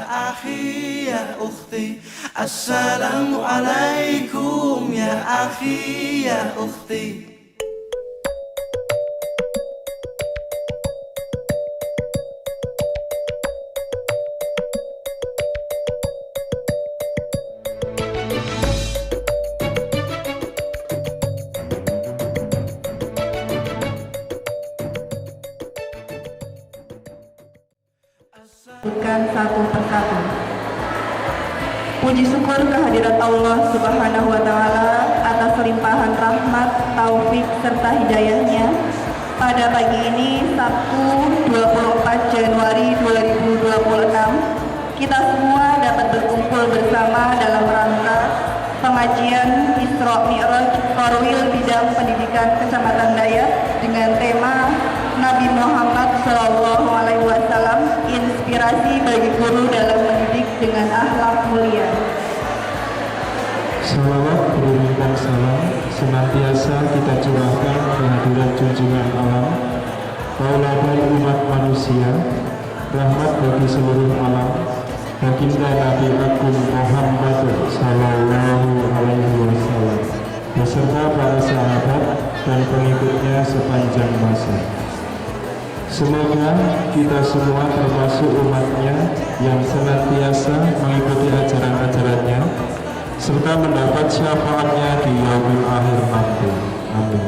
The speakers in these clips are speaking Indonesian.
akhi ya ukhti, assalamualaikum ya akhi ya ukhti. Bukan satu persatu. Puji syukur kehadirat Allah Subhanahu wa Ta'ala atas limpahan rahmat, taufik serta hidayahnya. Pada pagi ini Sabtu 24 Januari 2026, kita semua dapat berkumpul bersama dalam rangka pengajian Isra Mi'raj Korwil bidang pendidikan Kecamatan Dayat dengan tema Nabi Muhammad SAW, inspirasi bagi guru dalam mendidik dengan akhlak mulia. Salawat beriringkan salam senantiasa kita curahkan kehadiran junjungan alam, tauladan umat manusia, rahmat bagi seluruh alam, baginda Nabi Agung Muhammad Sallallahu Alaihi Wasallam beserta para sahabat dan pengikutnya sepanjang masa. Semoga kita semua termasuk umatnya yang senantiasa mengikuti ajaran-ajarannya serta mendapat syafaatnya di yaumul akhir nanti. Amin.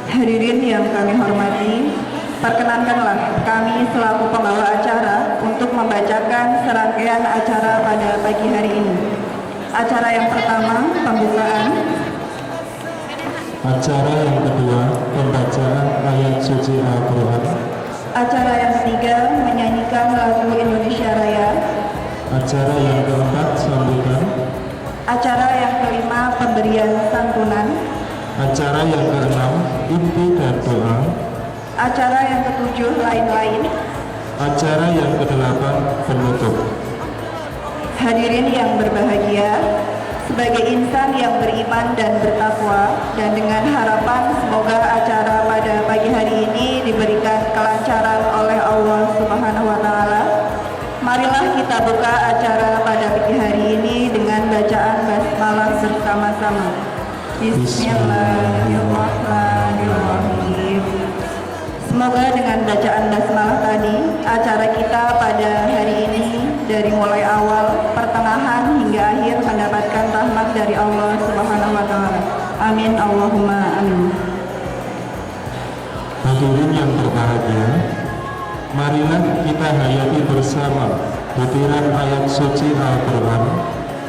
Hadirin yang kami hormati, perkenankanlah kami selaku pembawa acara untuk membacakan serangkaian acara pada pagi hari ini. Acara yang pertama, pembukaan. Acara yang kedua, pembacaan ayat suci Al-Quran. Acara yang ketiga, menyanyikan lagu Indonesia Raya. Acara yang keempat, sambutan. Acara yang kelima, pemberian santunan. Acara yang keenam, inti dan doa. Acara yang ketujuh, lain-lain. Acara yang kedelapan, penutup. Hadirin yang berbahagia, sebagai insan yang beriman dan bertakwa, dan dengan harapan semoga acara pada pagi hari ini diberikan kelancaran oleh Allah Subhanahu wa Ta'ala, marilah kita buka acara pada pagi hari ini dengan bacaan basmalah bersama-sama. Bismillahirrahmanirrahim. Semoga dengan bacaan basmalah tadi, acara kita pada hari ini dari mulai awal, pertengahan hingga akhir mendapatkan rahmat dari Allah Subhanahu wa Ta'ala. Amin Allahumma amin. Hadirin yang berbahagia, marilah kita hayati bersama butiran ayat suci Al-Quran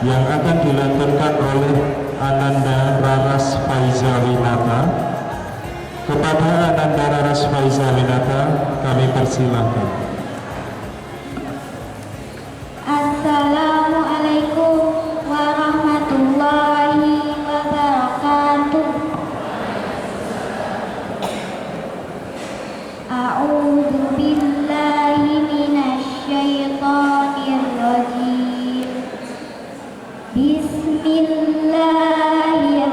yang akan dilantunkan oleh Ananda Raras Faizawinata. Kepada Ananda Raras Faizawinata kami persilahkan. Assalamualaikum warahmatullahi wabarakatuh. A'udzu billahi minasyaitonir rajim. Bismillahirrahmanirrahim.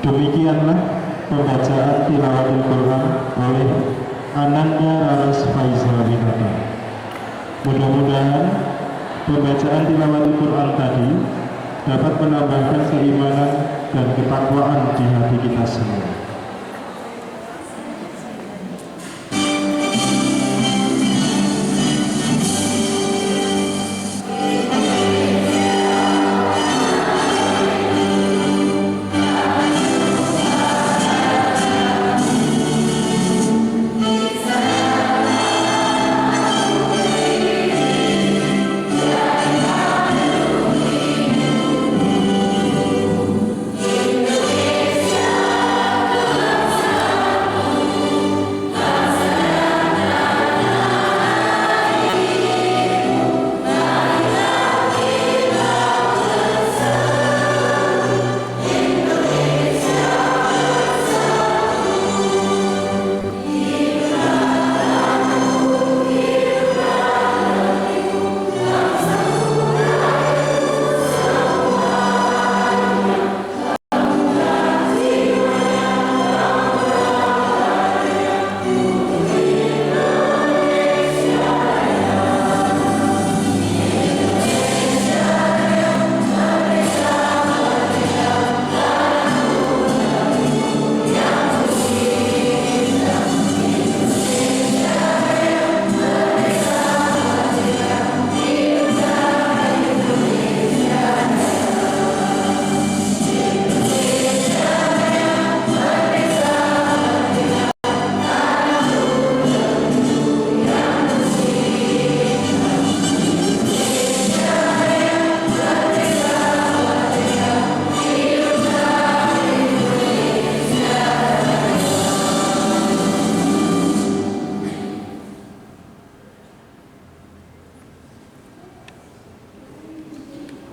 Demikianlah pembacaan tilawatul Quran oleh Ananda Raras Faizal Winata. Mudah-mudahan pembacaan tilawatul Quran tadi dapat menambahkan keimanan dan ketakwaan di hati kita semua.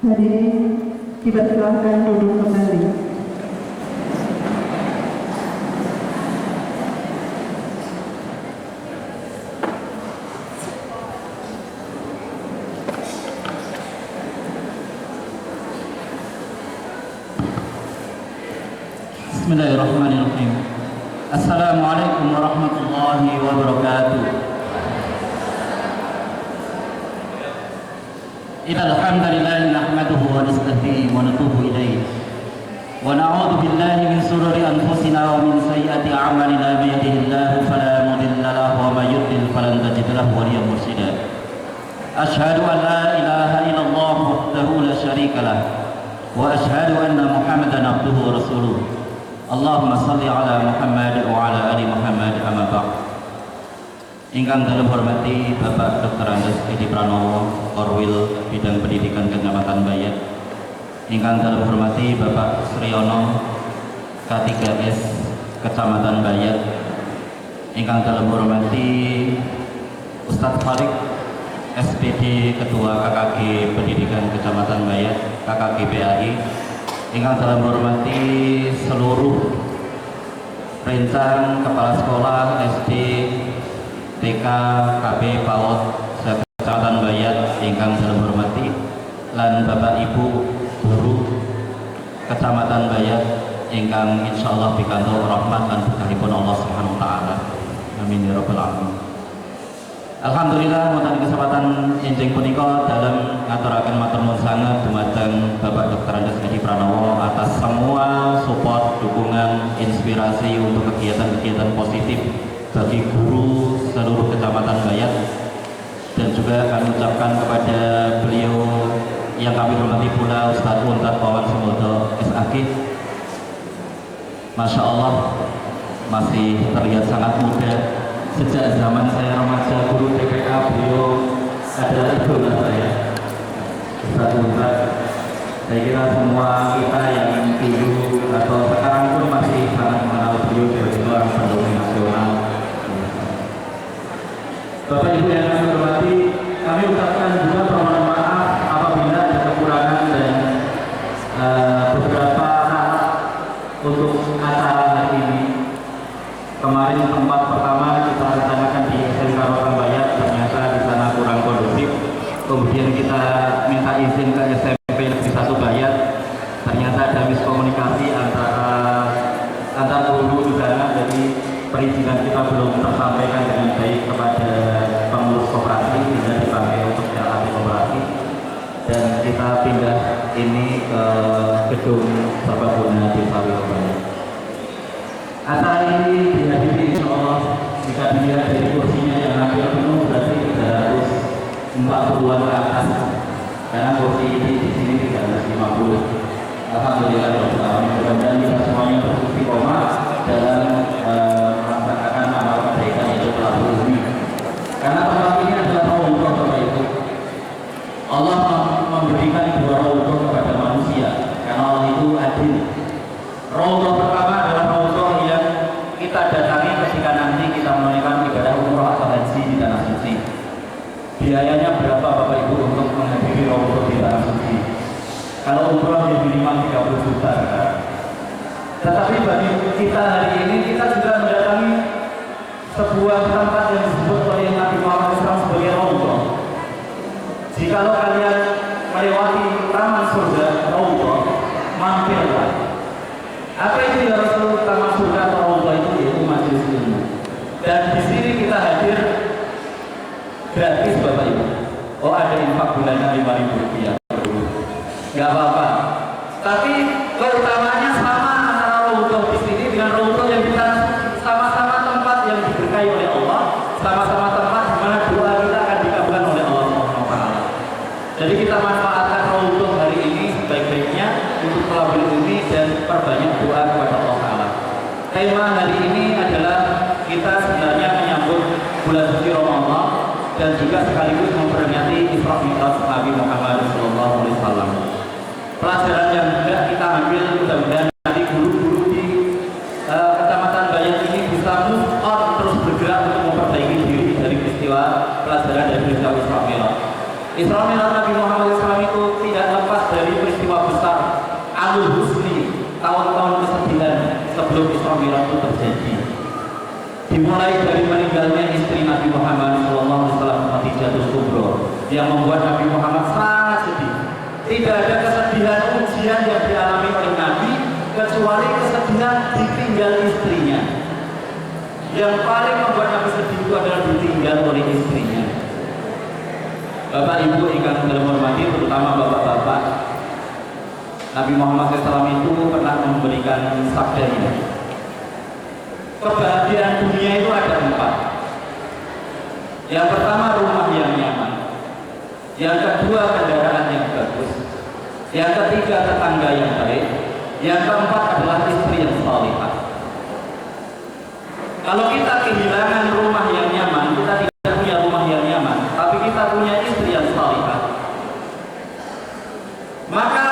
Hadirin dipersilahkan duduk kembali. Bismillahirrahmanirrahim. Assalamualaikum warahmatullahi wabarakatuh. Innal hamdalillah nahmaduhu wa nasta'inuhu wa natubu ilayh wa na'udzu billahi min shururi anfusina wa min sayyiati a'malina may yahdihillahu fala mudilla lahu wa may yudlil falan tajid lahu waliyyan mursyida. Asyhadu an la ilaha illallah wahdahu la syarika lah wa asyhadu anna Muhammadan abduhu wa rasuluh. Allahumma salli ala Muhammad wa ala ali Muhammad amma ba'd. Ingkang dalam hormati Bapak Dr. Andes Edi Pranowo, Korwil Bidang Pendidikan Kecamatan Bayat. Ingkang dalam hormati Bapak Sriono, K3S Kecamatan Bayat. Ingkang dalam hormati Ustadz Farid, SPD Ketua KKG Pendidikan Kecamatan Bayat, KKG PAI. Ingkang dalam hormati seluruh rencang kepala sekolah SD, TK, KB, PAUD, Kecamatan Bayat. Ingkang dalam hormati lan Bapak Ibu guru Kecamatan Bayat ingkang insyaallah pikantuk rahmat lan berkahipun Allah Subhanahu wa taala. Amin ya rabbal alamin. Alhamdulillah wonten kesempatan enjing punika dalam ngaturaken matur nuwun sanget dumateng Bapak Dr. Andes Edi Pranowo atas semua support, dukungan, inspirasi untuk kegiatan-kegiatan positif bagi guru seluruh Kecamatan Bayat. Dan juga kami ucapkan kepada beliau yang kami hormati pula Ustadz Untat Wawan Semodo SAG. Masya Allah masih terlihat sangat muda. Sejak zaman saya remaja guru TPA beliau adalah idola saya, Ustadz Untat. Saya kira semua kita yang dulu atau sekarang pun masih sangat mengenal beliau sebagai seorang pendongeng nasional. Bapak Ibu yang kami hormati, kami ucapkan juga permohonan maaf apabila ada kekurangan dan beberapa hal untuk acara hari ini. Kemarin tempat pertama kita rencanakan di SMK Rokan Bayat, ternyata di sana kurang kondusif. Kemudian kita minta izin ke SMP Negeri 1 Bayat, ternyata ada miskomunikasi antara antar guru di sana, jadi perizinan kita belum tersampaikan dengan baik kepada pengurus koperasi, tidak dipakai untuk jalan koperasi, dan kita pindah ini ke gedung serbaguna Desa Wirobaya. Acara ini dihadiri insya Allah jika dilihat dari kursinya yang hampir penuh berarti 340-an ke atas, karena kursi ini di sini 350. Alhamdulillah, mudah-mudahan kita semuanya beristiqomah dalam melaksanakan amal kebaikan yaitu thalabul ilmi. Karena tempat ini adalah raudhah Bapak Ibu. Allah memberikan dua raudhah kepada manusia karena Allah itu adil. Raudhah pertama adalah raudhah yang kita datangi ketika nanti kita menunaikan ibadah umroh atau haji di tanah suci. Biayanya berapa Bapak Ibu untuk menghadiri raudhah di tanah suci? Kalau umroh ya minimal 30 juta kan? Tetapi bagi kita hari ini kita juga mendatangi sebuah tempat yang disebut oleh Nabi Muhammad SAW sebagai raudhah. Jikalau kalian melewati taman surga raudhah, mampirlah. Apa itu ya Rasul? Taman surga atau raudhah itu yaitu majelis ilmu. Dan di sini kita hadir gratis Bapak Ibu. Oh, ada infak bulanan Rp5.000. Gak apa-apa. Tapi keutamanya sama antara raudhah di sini dengan raudhah yang kita sama-sama tempat yang diberkahi oleh Allah, sama-sama tempat di mana doa kita akan dikabulkan oleh Allah Subhanahu wa taala. Jadi kita manfaatkan raudhah hari ini sebaik-baiknya untuk thalabul ilmi dan perbanyak doa kepada Allah taala. Tema hari ini adalah kita sebenarnya menyambut bulan suci Ramadan dan juga sekaligus memperingati Isra Mi'raj Nabi Muhammad SAW. Pelajaran yang hendak kita ambil mudah-mudahan nanti guru-guru di Kecamatan Bayan ini bisa move on, terus bergerak untuk memperbaiki diri dari peristiwa pelajaran dari peristiwa Isra Mi'raj. Isra Mi'raj Nabi Muhammad SAW itu tidak lepas dari peristiwa besar Alul Husni, tahun-tahun kesedihan sebelum Isra Mi'raj itu terjadi. Dimulai dari meninggalnya istri Nabi Muhammad SAW, Khadijatul Kubra, yang membuat Nabi Muhammad sangat sedih. Tidak ada kesedihan ujian yang dialami oleh Nabi kecuali kesedihan ditinggal istrinya. Yang paling membuat Nabi sedih itu adalah ditinggal oleh istrinya. Bapak Ibu ingkang dalam hormati, terutama bapak-bapak, Nabi Muhammad SAW itu pernah memberikan sabdanya. Kebahagiaan dunia itu ada 4. Yang pertama rumah yang nyaman. Yang kedua kendaraan yang bagus. Yang ketiga tetangga yang baik. Yang keempat adalah istri yang salihah. Kalau kita kehilangan rumah yang nyaman, kita tidak punya rumah yang nyaman, tapi kita punya istri yang salihah, maka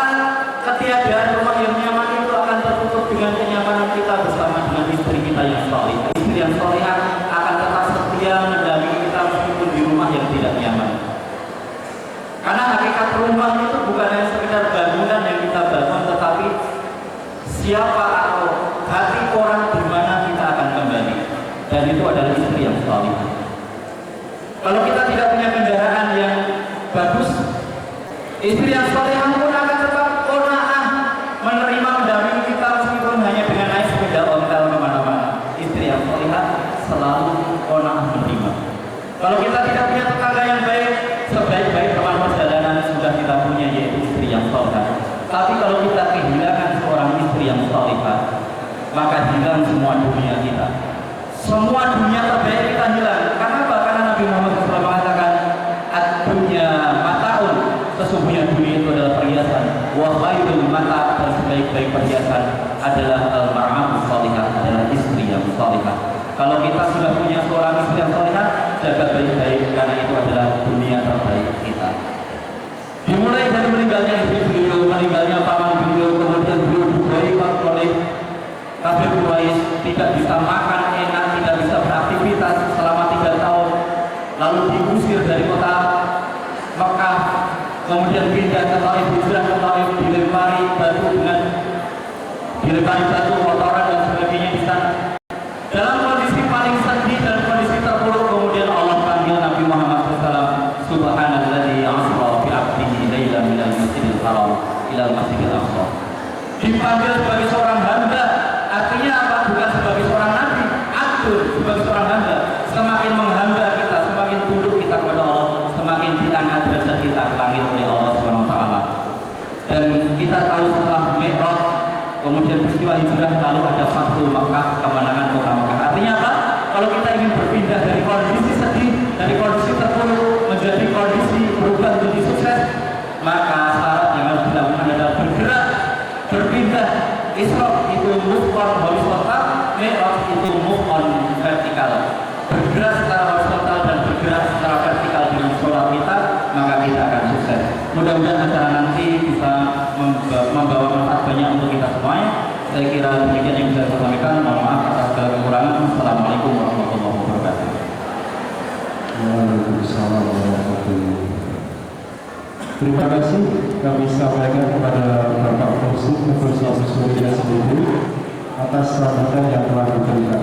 ketiadaan rumah yang nyaman itu akan tertutup dengan kenyamanan kita bersama dengan istri kita yang salihah. Istri yang salihah akan tetap setia mendampingi kita meskipun di rumah yang tidak nyaman. Karena hakikat rumah itu bukan hanya sekedar bangunan yang kita bangun, tetapi siapa atau hati orang di mana kita akan kembali, dan itu adalah istri yang salihah. Kalau kita tidak punya kendaraan yang bagus, istri yang salihah pun akan tetap qanaah menerima mendampingi kita meskipun hanya dengan naik sepeda ontel kemana-mana. Istri yang salihah selalu qanaah menerima. Kalau kita tidak punya tetangga yang baik, sebaik-baik teman perjalanan sudah kita punya yaitu istri yang salihah. Tapi kalau kita kehilangan seorang istri yang salihah, maka hilang semua dunia kita. Semua dunia terbaik kita hilang. Kenapa? Karena Nabi Muhammad SAW mengatakan, ad-dunya mata'un, sesungguhnya dunia itu adalah perhiasan. Wa khairul mata', dan sebaik-baik perhiasan adalah al-mar'atu salihah, adalah istri yang salihah. Kalau kita sudah punya seorang istri yang salihah, jaga baik-baik karena itu adalah dunia terbaik kita. Dimulai dari meninggalnya istri beliau, meninggalnya paman beliau, kemudian beliau diberikan oleh kafir Quraisy, tidak bisa makan enak, tidak bisa beraktivitas selama 3 tahun, lalu diusir dari kota Mekah, kemudian pindah ke Taif, hijrah ke Taif, dilempari batu, kotoran dan sebagainya di sana. Dalam kondisi paling sedih dan kondisi terpuruk, kemudian Allah panggil Nabi Muhammad SAW, Subhanalladzi asra bi 'abdihi lailan minal masjidil haram ilal masjidil aqsa. Dipanggil sebagai seorang hamba, artinya apa? kemudian peristiwa hijrah, lalu ada Fathu Makkah, kemenangan kota Makkah. Artinya apa? Kalau kita ingin berpindah dari kondisi sedih, dari kondisi terpuruk menjadi kondisi berubah menjadi sukses, maka syarat yang harus dilakukan adalah bergerak, berpindah. Isra itu move on horizontal, Mi'raj itu move on vertikal. Bergerak secara horizontal dan bergerak secara vertikal dengan sholat kita, maka kita akan sukses. Mudah-mudahan acara nanti bisa membawa manfaat banyak untuk kita semuanya. Saya kira demikian yang bisa saya sampaikan. Mohon maaf atas segala kekurangan. Assalamualaikum warahmatullahi wabarakatuh. Waalaikumsalam warahmatullahi wabarakatuh. Terima kasih kami sampaikan kepada Bapak Fauzi Universitas Surya sendiri atas sambutan yang telah diberikan.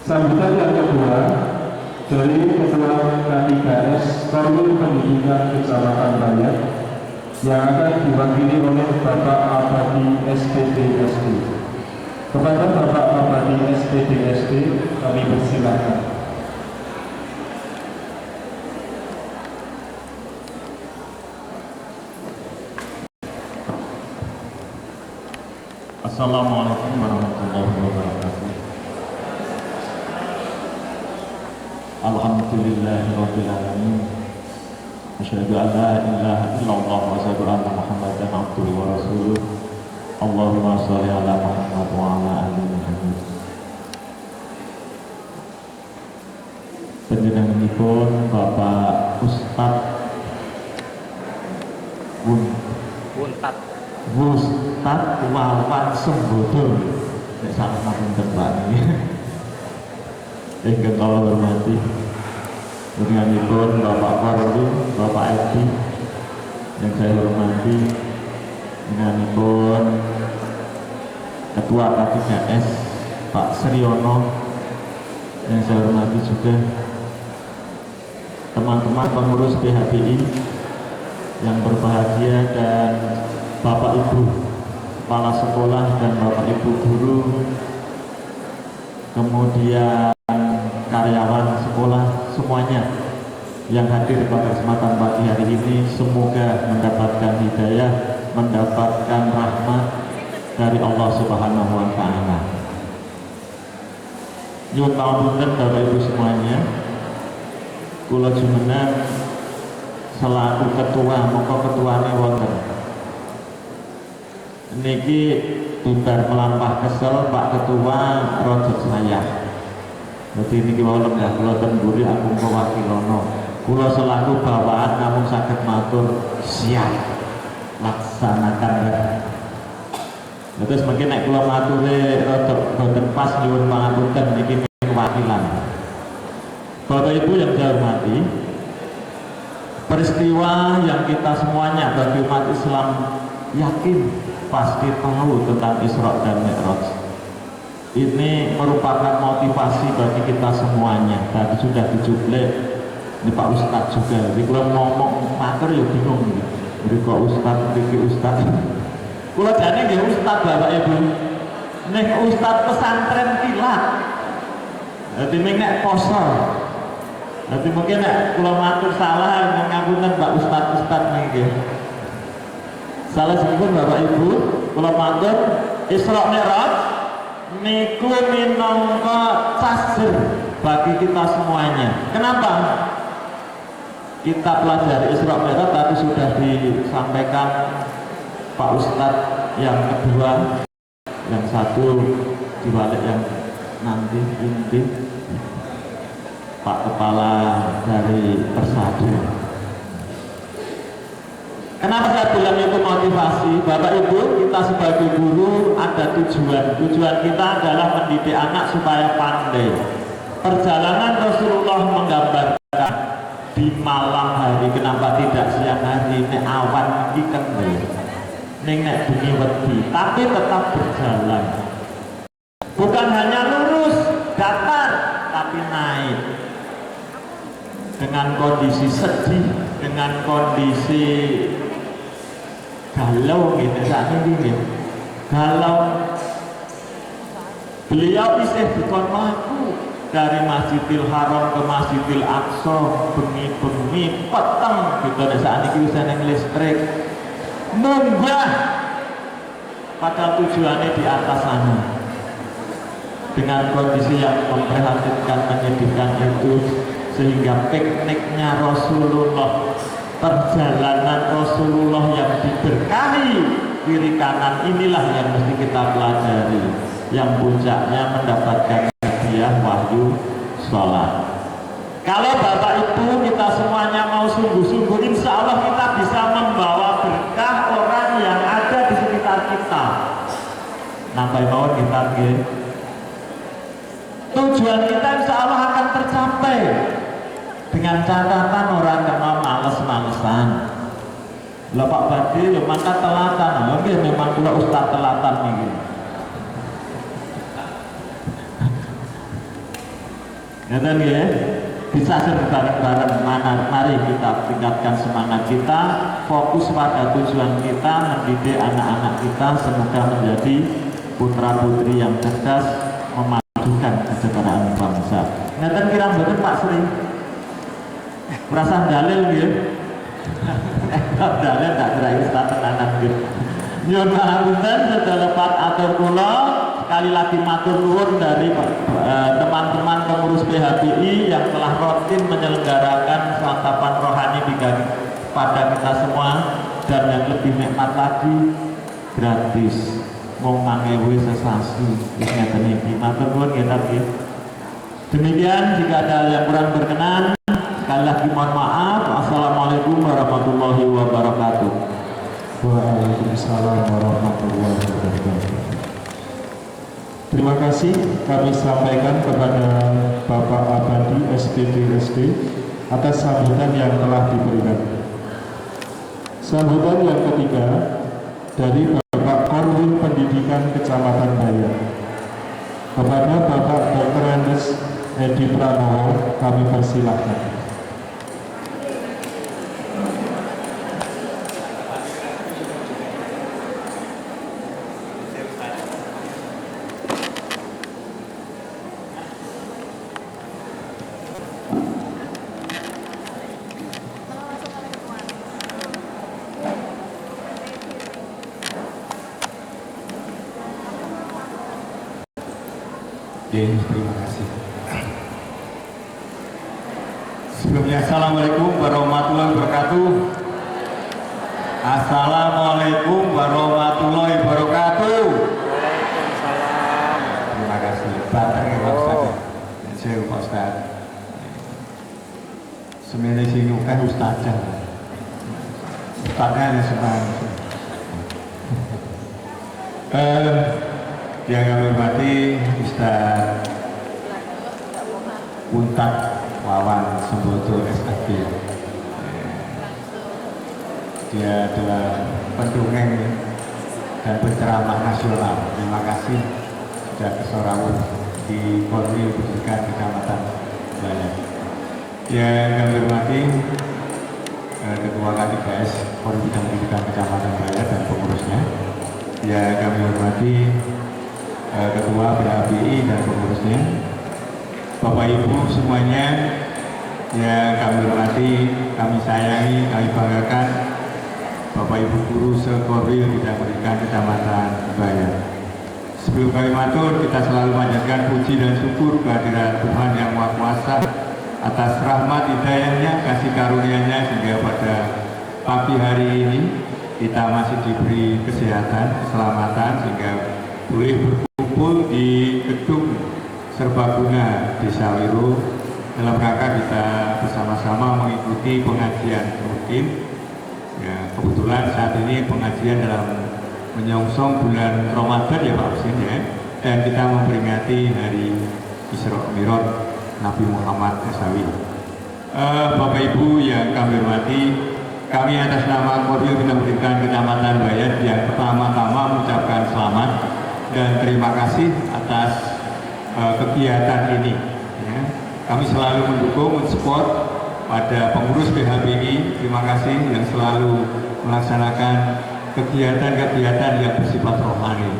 Sambutan yang kedua dari Ketua K3S Korwil Pendidikan Kecamatan Bayat yang akan diwakili oleh Bapak Abadi SPDSD. Kepada Bapak Abadi SPDSD kami persilakan. Assalamualaikum warahmatullahi wabarakatuh. Alhamdulillahirabbil alamin. Asyhadu an la ilaha illallah wa asyhadu anna Muhammadan abduhu wa rasuluh. Allahumma shalli ala Muhammad wa ala ali Muhammad. Panjenenganipun Bapak Ustadz Ustadz Wawan Sembodo, nek salah ngapunten Pak niki. Ingkang kula hormati panjenenganipun Bapak Korwil, Bapak Edi, yang saya hormati panjenenganipun Ketua K3S Pak Sriono, yang saya hormati juga teman-teman pengurus PHBI yang berbahagia, dan Bapak Ibu Kepala Sekolah dan Bapak Ibu Guru, kemudian karyawan sekolah semuanya yang hadir pada kesempatan pagi hari ini, semoga mendapatkan hidayah, mendapatkan rahmat dari Allah Subhanahu wa Ta'ala. Nyuwun pangapunten Bapak Ibu semuanya, kula jumeneng selaku ketua, mongko ketuane wonten niki bubar melampah kesel Pak Ketua rojot saya. Jadi niki mau lenggah kula temburi aku wakilono. Kula selaku bawaan namun saged matur siap laksanakan. Terus mungkin nek kula mature rada boten pas nyuwun pangapunten niki wakilan. Bapak Ibu yang saya hormati, peristiwa yang kita semuanya bagi umat Islam yakin pasti tahu tentang Isra dan Mi'raj ini merupakan motivasi bagi kita semuanya. Tadi sudah dijublek ini Pak Ustadz juga, jadi kalau ngomong mater ya bingung gitu. Jadi kok Ustadz, ini Ustadz kalau jadi ya Ustadz Bapak Ibu nek Ustadz pesantren kilat, jadi nek posor. Nanti mungkin kalau matur salah ngapunten Pak Ustadz nih. Salah sebut Bapak Ibu, kalau matur Isra Mi'raj niku minangka casir bagi kita semuanya. Kenapa? Kita pelajari Isra Mi'raj tadi sudah disampaikan Pak Ustadz yang kedua, yang satu dibalik yang nanti inti Pak Kepala dari Persadu. Kenapa saya bilang itu motivasi? Bapak Ibu, kita sebagai guru ada tujuan. Tujuan kita adalah mendidik anak supaya pandai. Perjalanan Rasulullah menggambarkan di malam hari, kenapa tidak siang hari, ini awan iki kendel. Ning nek bengi wedi, tapi tetap berjalan. Bukan hanya lurus, datar, tapi naik. Dengan kondisi sedih, dengan kondisi galau gitu, saat ini gitu. Galau, beliau isih dikon mlaku dari Masjidil Haram ke Masjidil Aqsa, bengi-bengi peteng gitu, saat ini bisa neng listrik munggah padahal tujuannya di atas sana. Dengan kondisi yang memprihatinkan, menyedihkan itu, sehingga pikniknya Rasulullah, perjalanan Rasulullah yang diberkahi kiri kanan, inilah yang mesti kita pelajari, yang puncaknya mendapatkan hadiah wahyu sholat. Kalau Bapak Ibu kita semuanya mau sungguh-sungguh, insya Allah kita bisa membawa berkah orang yang ada di sekitar kita. Nampai mawon kita tujuan kita insya Allah akan tercapai, dengan catatan orang kena males-malesan. Lah Pak Badi ya maka telatan, oke memang kula ustaz telatan ini. Ngeten ya, bisa bareng-bareng. Mari kita tingkatkan semangat kita, fokus pada tujuan kita, mendidik anak-anak kita semoga menjadi putra putri yang cerdas, memajukan kesejahteraan bangsa. Ngeten kira mboten Pak Sri? Merasa dalil gitu? Dalil tak kira ustaz tenanan gitu. Nyuwun pangapunten sedaya atur kula, sekali lagi matur nuwun dari teman-teman pengurus PHBI yang telah rutin menyelenggarakan santapan rohani pada kita semua, dan yang lebih nikmat lagi gratis. Mau mangewe sesasi ngeten iki. Matur nuwun nggih. Demikian, jika ada yang kurang berkenan, sekali lagi mohon maaf. Assalamualaikum warahmatullahi wabarakatuh. Waalaikumsalam warahmatullahi wabarakatuh. Terima kasih kami sampaikan kepada Bapak Abadi SPDSD atas sambutan yang telah diberikan. Sambutan yang ketiga dari Bapak Korwil Pendidikan Kecamatan Bayan. Kepada Bapak Dr. Andes Edi Pranowo kami persilahkan. Terima kasih. Sebelumnya assalamualaikum warahmatullahi wabarakatuh. Assalamualaikum warahmatullahi wabarakatuh. Terima kasih. Baterainya Pak Ustaz. Saya Pak Ustaz. Semuanya sing ukeh ustazah. Ustaznya ada semuanya. Yang kami hormati Ustaz Untak Wawan Sembodo SAG. Dia adalah pendongeng dan penceramah nasional. Terima kasih sudah kesorawun di Korwil Pendidikan Kecamatan Bayan. Yang kami hormati Ketua K3S Korwil Pendidikan Kecamatan Bayan dan pengurusnya. Yang kami hormati Ketua PHBI dan pengurusnya, Bapak Ibu semuanya yang kami hormati, kami sayangi, kami banggakan, Bapak Ibu guru se-Korwil Bidang Pendidikan Kecamatan Bayan. Sebelum kami matur, kita selalu panjatkan puji dan syukur kehadiran Tuhan Yang Maha Kuasa atas rahmat hidayahnya, kasih karunia-Nya sehingga pada pagi hari ini kita masih diberi kesehatan, keselamatan sehingga boleh berkumpul di gedung Serbaguna Desa Wiro dalam rangka kita bersama-sama mengikuti pengajian rutin. Ya, kebetulan saat ini pengajian dalam menyongsong bulan Ramadan ya Pak Husin ya, dan kita memperingati hari Isra Mi'raj Nabi Muhammad SAW. Bapak Ibu yang kami hormati, kami atas nama Korwil Bidang Pendidikan Kecamatan Bayan yang pertama-tama mengucapkan selamat dan terima kasih atas kegiatan ini. Ya. Kami selalu mendukung, mensupport pada pengurus PHBI. Terima kasih yang selalu melaksanakan kegiatan-kegiatan yang bersifat rohani.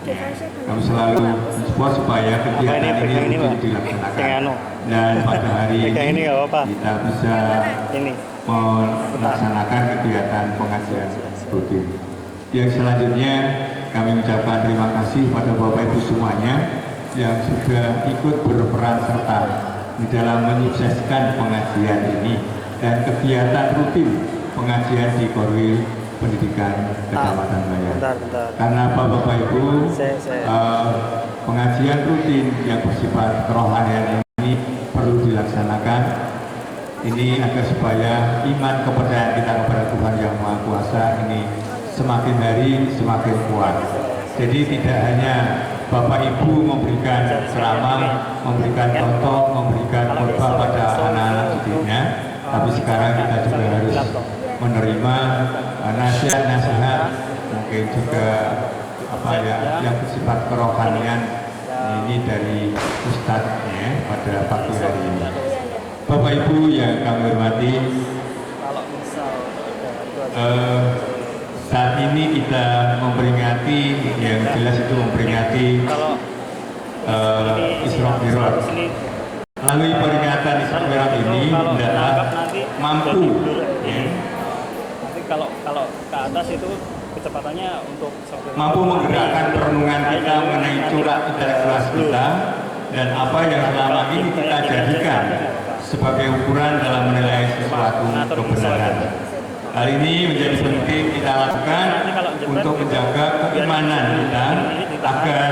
Ya. Kami selalu mensupport supaya kegiatan ini dilaksanakan. Dan pada hari ini kita bisa melaksanakan kegiatan pengajian rutin. Yang selanjutnya kami ucapkan terima kasih pada Bapak Ibu semuanya yang sudah ikut berperan serta di dalam menyukseskan pengajian ini dan kegiatan rutin pengajian di Korwil Pendidikan Kecamatan Bayan. Karena Bapak Ibu, pengajian rutin yang bersifat kerohanian ini perlu dilaksanakan. Ini agar supaya iman kepercayaan kita kepada Tuhan Yang Maha Kuasa ini semakin hari semakin kuat. Jadi tidak hanya Bapak Ibu memberikan ceramah, memberikan contoh, memberikan khotbah pada anak-anak didiknya, tapi sekarang kita juga harus menerima nasihat-nasihat, mungkin juga yang bersifat kerohanian ini dari Ustadznya pada pagi hari ini. Bapak Ibu yang kami hormati, saat ini kita memperingati, yang jelas itu memperingati Isra Mi'raj. Melalui peringatan Isra Mi'raj ini adalah mampu. Kalau ke atas itu kecepatannya untuk mampu menggerakkan perenungan kita mengenai corak intelektual kita dan apa yang selama ini kita jadikan sebagai ukuran dalam menilai sesuatu kebenaran. Hal ini menjadi penting kita lakukan untuk menjaga keimanan kita agar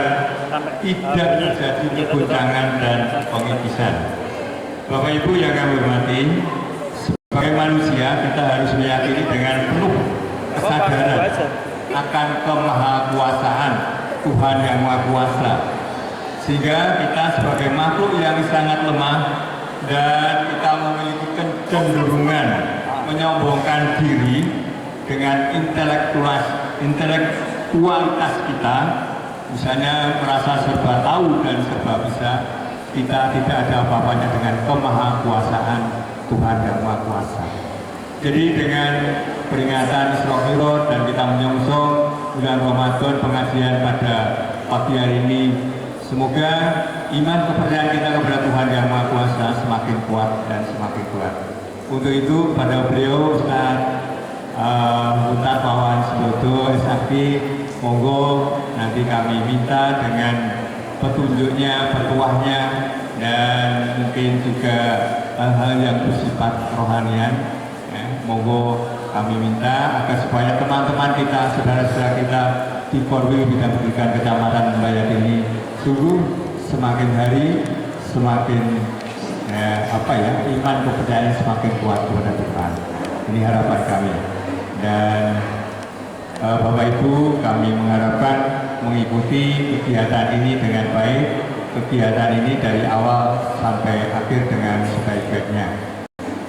tidak terjadi kegoncangan dan pengikisan. Bapak Ibu yang kami hormati, sebagai manusia kita harus meyakini dengan penuh kesadaran akan kemahakuasaan Tuhan Yang Maha Kuasa, sehingga kita sebagai makhluk yang sangat lemah dan kita memiliki kecenderungan menyombongkan diri dengan intelektualitas kita, misalnya merasa serba tahu dan serba bisa. Kita tidak ada apa-apanya dengan kemahakuasaan Tuhan Yang Maha Kuasa. Jadi dengan peringatan Isra Mi'raj dan kita menyongsong bulan Ramadan pengajian pada pagi hari ini, semoga iman kepercayaan kita kepada Tuhan Yang Maha Kuasa semakin kuat dan semakin kuat. Untuk itu pada beliau Ustaz Ustaz Wawan Subodo SAG, monggo nanti kami minta dengan petunjuknya, petuahnya, dan mungkin juga hal-hal yang bersifat rohanian. Monggo kami minta agar supaya teman-teman kita, saudara-saudara kita di Korwil Bidang Pendidikan Kecamatan Bayan ini sungguh semakin hari semakin iman kepercayaan semakin kuat kepada Tuhan. Ini harapan kami. Dan Bapak Ibu, kami mengharapkan mengikuti kegiatan ini dengan baik, kegiatan ini dari awal sampai akhir dengan sebaik-baiknya.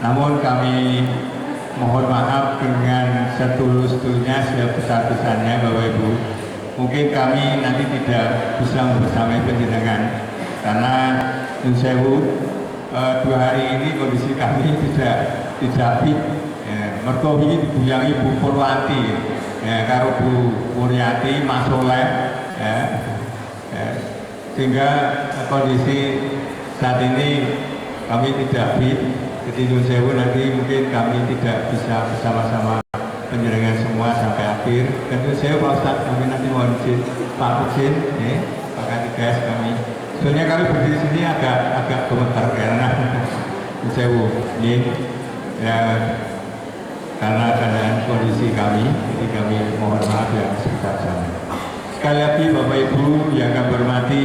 Namun kami mohon maaf dengan setulus-tulusnya, sebesar-besarnya Bapak Ibu. Mungkin kami nanti tidak bisa membersamai penjenengan karena Nun Sewu 2 hari ini kondisi kami tidak fit. Mergo iki dibuyangi Bu Purwanti karo Bu Muryati, Mas Soleh, sehingga kondisi saat ini kami tidak fit. Jadi Nun Sewu nanti mungkin kami tidak bisa bersama-sama penjenengan semua sampai akhir. Dan Nun Sewu Pak Ustadz, kami nanti mohon izin Pak Izin, Pak Katigas kami. Sebenarnya kami berdiri sini agak gemetar karena Nun Sewu ya, karena keadaan kondisi kami, jadi kami mohon maaf yang sebesar-besarnya. Sekali lagi Bapak Ibu yang kami hormati,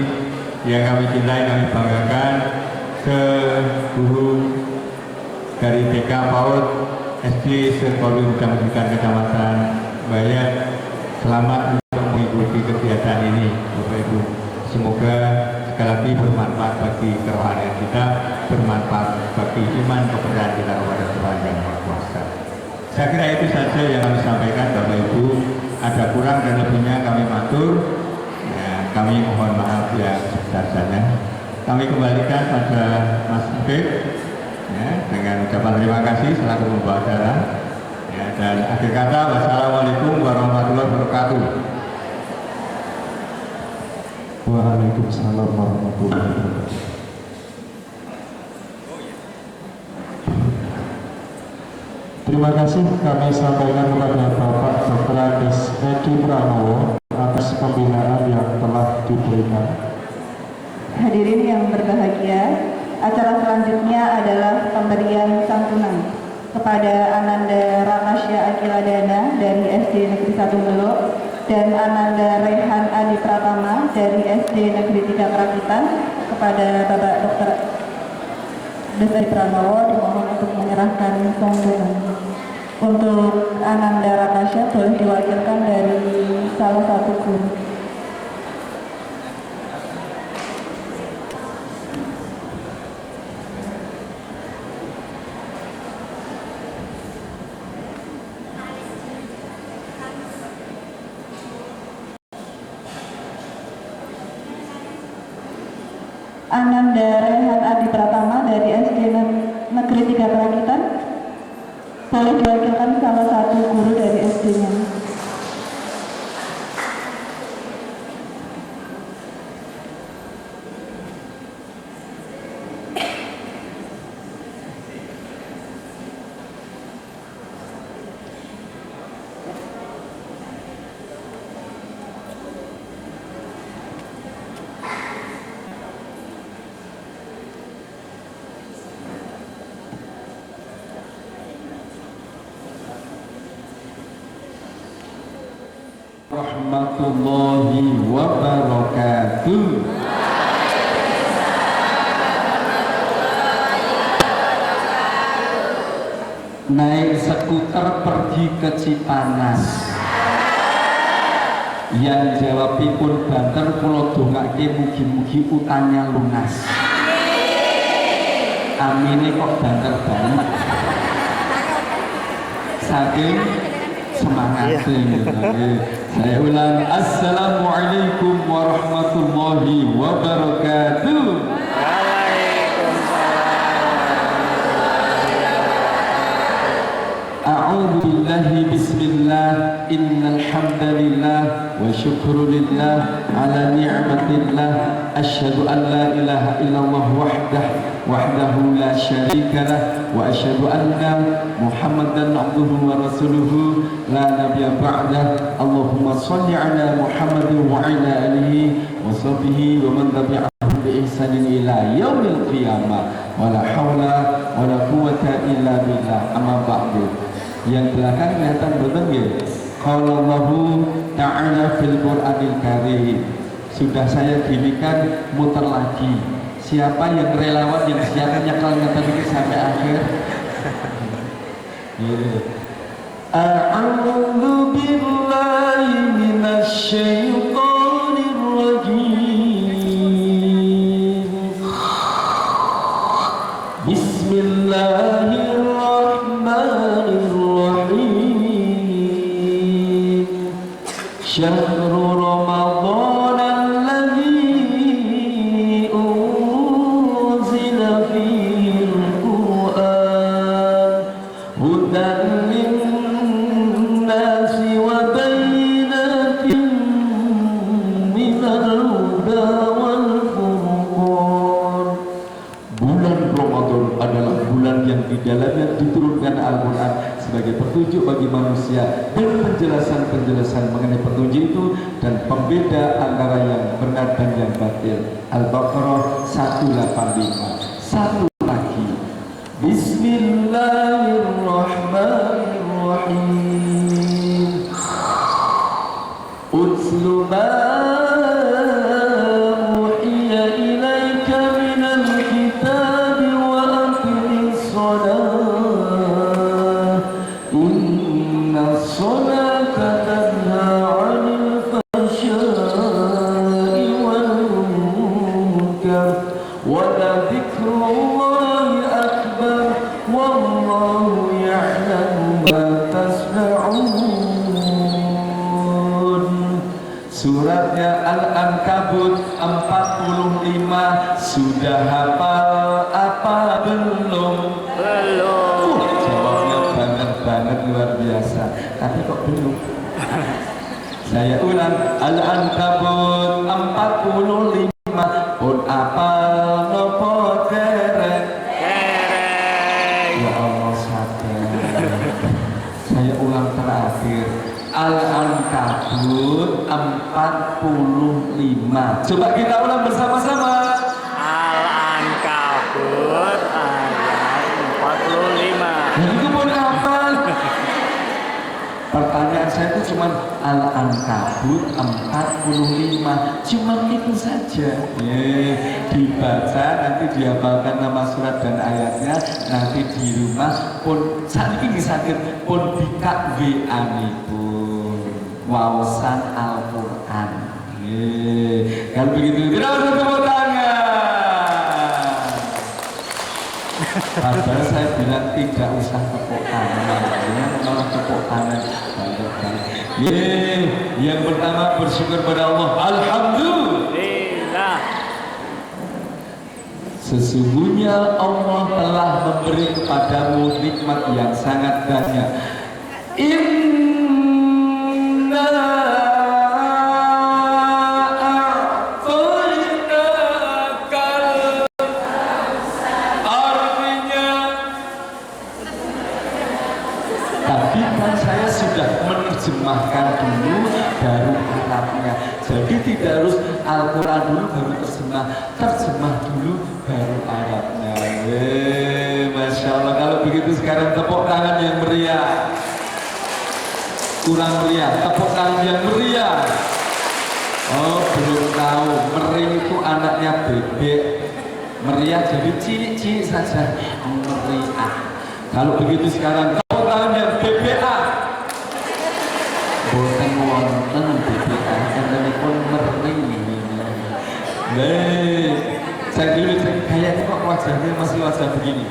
yang kami cintai, kami banggakan, guru dari TK PAUD SD Korwil Bidang Pendidikan Kecamatan Bayan, selamat untuk mengikuti kegiatan ini Bapak Ibu. Semoga sekali lagi bermanfaat bagi kerohanian kita, bermanfaat bagi iman kepercayaan kita kepada Tuhan Yang Maha Kuasa. Saya kira itu saja yang kami sampaikan Bapak Ibu. Ada kurang dan lebihnya kami matur. Kami mohon maaf yang sebesar-besarnya. Kami kembalikan pada Mas Mufid dengan ucapan terima kasih selaku pembawa acara. Dan akhir kata, wassalamualaikum warahmatullahi wabarakatuh. Waalaikumsalam warahmatullahi wabarakatuh. Terima Terima kasih kami sampaikan kepada Bapak Dr. Andes Edi Pranowo atas pembinaan yang telah diberikan. Hadirin yang berbahagia, acara selanjutnya adalah pemberian santunan kepada Ananda Rakasya Akiladana dari SD Negeri 1 Belok dan Ananda Rehan Adi Pratama dari SD Negeri 3 Kerakitan. Kepada Bapak Dr. Edi Pranowo dimohon untuk menyerahkan santunan. Untuk Ananda Rakasya boleh diwakilkan dari salah satu guru. Ananda Rehan Adi Pratama dari SD Negeri 3 Kerakitan boleh diwakilkan salah satu guru dari SD-nya. Warahmatullahi wabarakatuh. Naik skuter pergi ke Cipanas. Yang jawabipun banter kula dongake mugi-mugi utangnya lunas. Amine kok banter banget. Saking semangat saya ulang, assalamualaikum warahmatullahi wabarakatuh. A'udzu billahi bismillah, innal hamdalillah wa syukru lillah ala ni'matillah, asyhadu an la ilaha illallah wahdahu la syarika lah wa asyhadu anna Muhammadan abduhu wa rasuluhu la nabiyya ba'dah. Allahumma shalli ala Muhammadin wa ala alihi wa sahbihi wa man tabi'ahum bi ihsanin ila yaumil qiyamah. Wala haula wala quwwata illa billah. Amma ba'du. Yang belakang kelihatan betul ya. Qala Allahu ta'ala fil Qur'anil Karim. Sudah saya ginikan, muter lagi. Siapa yang relawan yang siap nyekal ngeten iki sampai akhir? A'udzu billahi minasy syaithanir rajim. Bismillahirrahmanirrahim. Syahrul Ramadan alladzi unzila fihi al-Qur'an hudan lin-nasi wa bayyinatin minal huda wal furqan. Bulan Ramadan adalah bulan yang di dalamnya diturunkan Al-Quran sebagai petunjuk bagi manusia dan penjelasan-penjelasan mengenai petunjuk itu dan pembeda antara yang benar dan yang batil. Al-Baqarah 185. Satu lagi, Bismillahirrahmanirrahim. Utslu ma uhiya ilaika minal kitabi wa aqimis shalah. Inna sholata tanha 'anil fahsya'i wal munkar wa dzikrullahi akbar wallahu ya'lamu ma tasna'un. Suratnya Al-Ankabut 45. Sudah hafal apa belum? Belum. Jawabnya banget luar biasa. Tapi kok belum? Saya ulang, Al-Ankabut 45. Pun apal nopo dereng? Ya Allah sabar. Al-Ankabut 45. Coba kita ulang bersama-sama. Al-Ankabut ayat 45. Jadi itu pun apa? Pertanyaan saya itu cuma Al-Ankabut 45, cuma itu saja. Dibaca, nanti dihafalkan nama surat dan ayatnya, nanti di rumah pun saat ini sakit pun bika WA-nipun wawasan Al-Quran. Kalau begitu tidak usah tepuk tangan. Padahal saya bilang tidak usah tepuk tangan, malah tepuk tangan. Yang pertama bersyukur pada Allah. Alhamdulillah. Sesungguhnya Allah telah memberi kepadamu nikmat yang sangat banyak. Tadi kan saya sudah menerjemahkan dulu baru Arabnya. Jadi tidak harus Al-Quran dulu baru terjemah dulu baru Arabnya. Masya Allah. Kalau begitu sekarang tepuk tangan yang meriah. Kurang meriah, tepuk tangan yang meriah. Oh, belum tahu. Meri itu anaknya bebek. Meriah jadi cilik-cilik saja. Meriah. Kalau begitu sekarang tepuk tangan yang BBA. Boten wonten BBA, karena pun meri. Saya dulu kayaknya kok wajahnya masih wajah begini.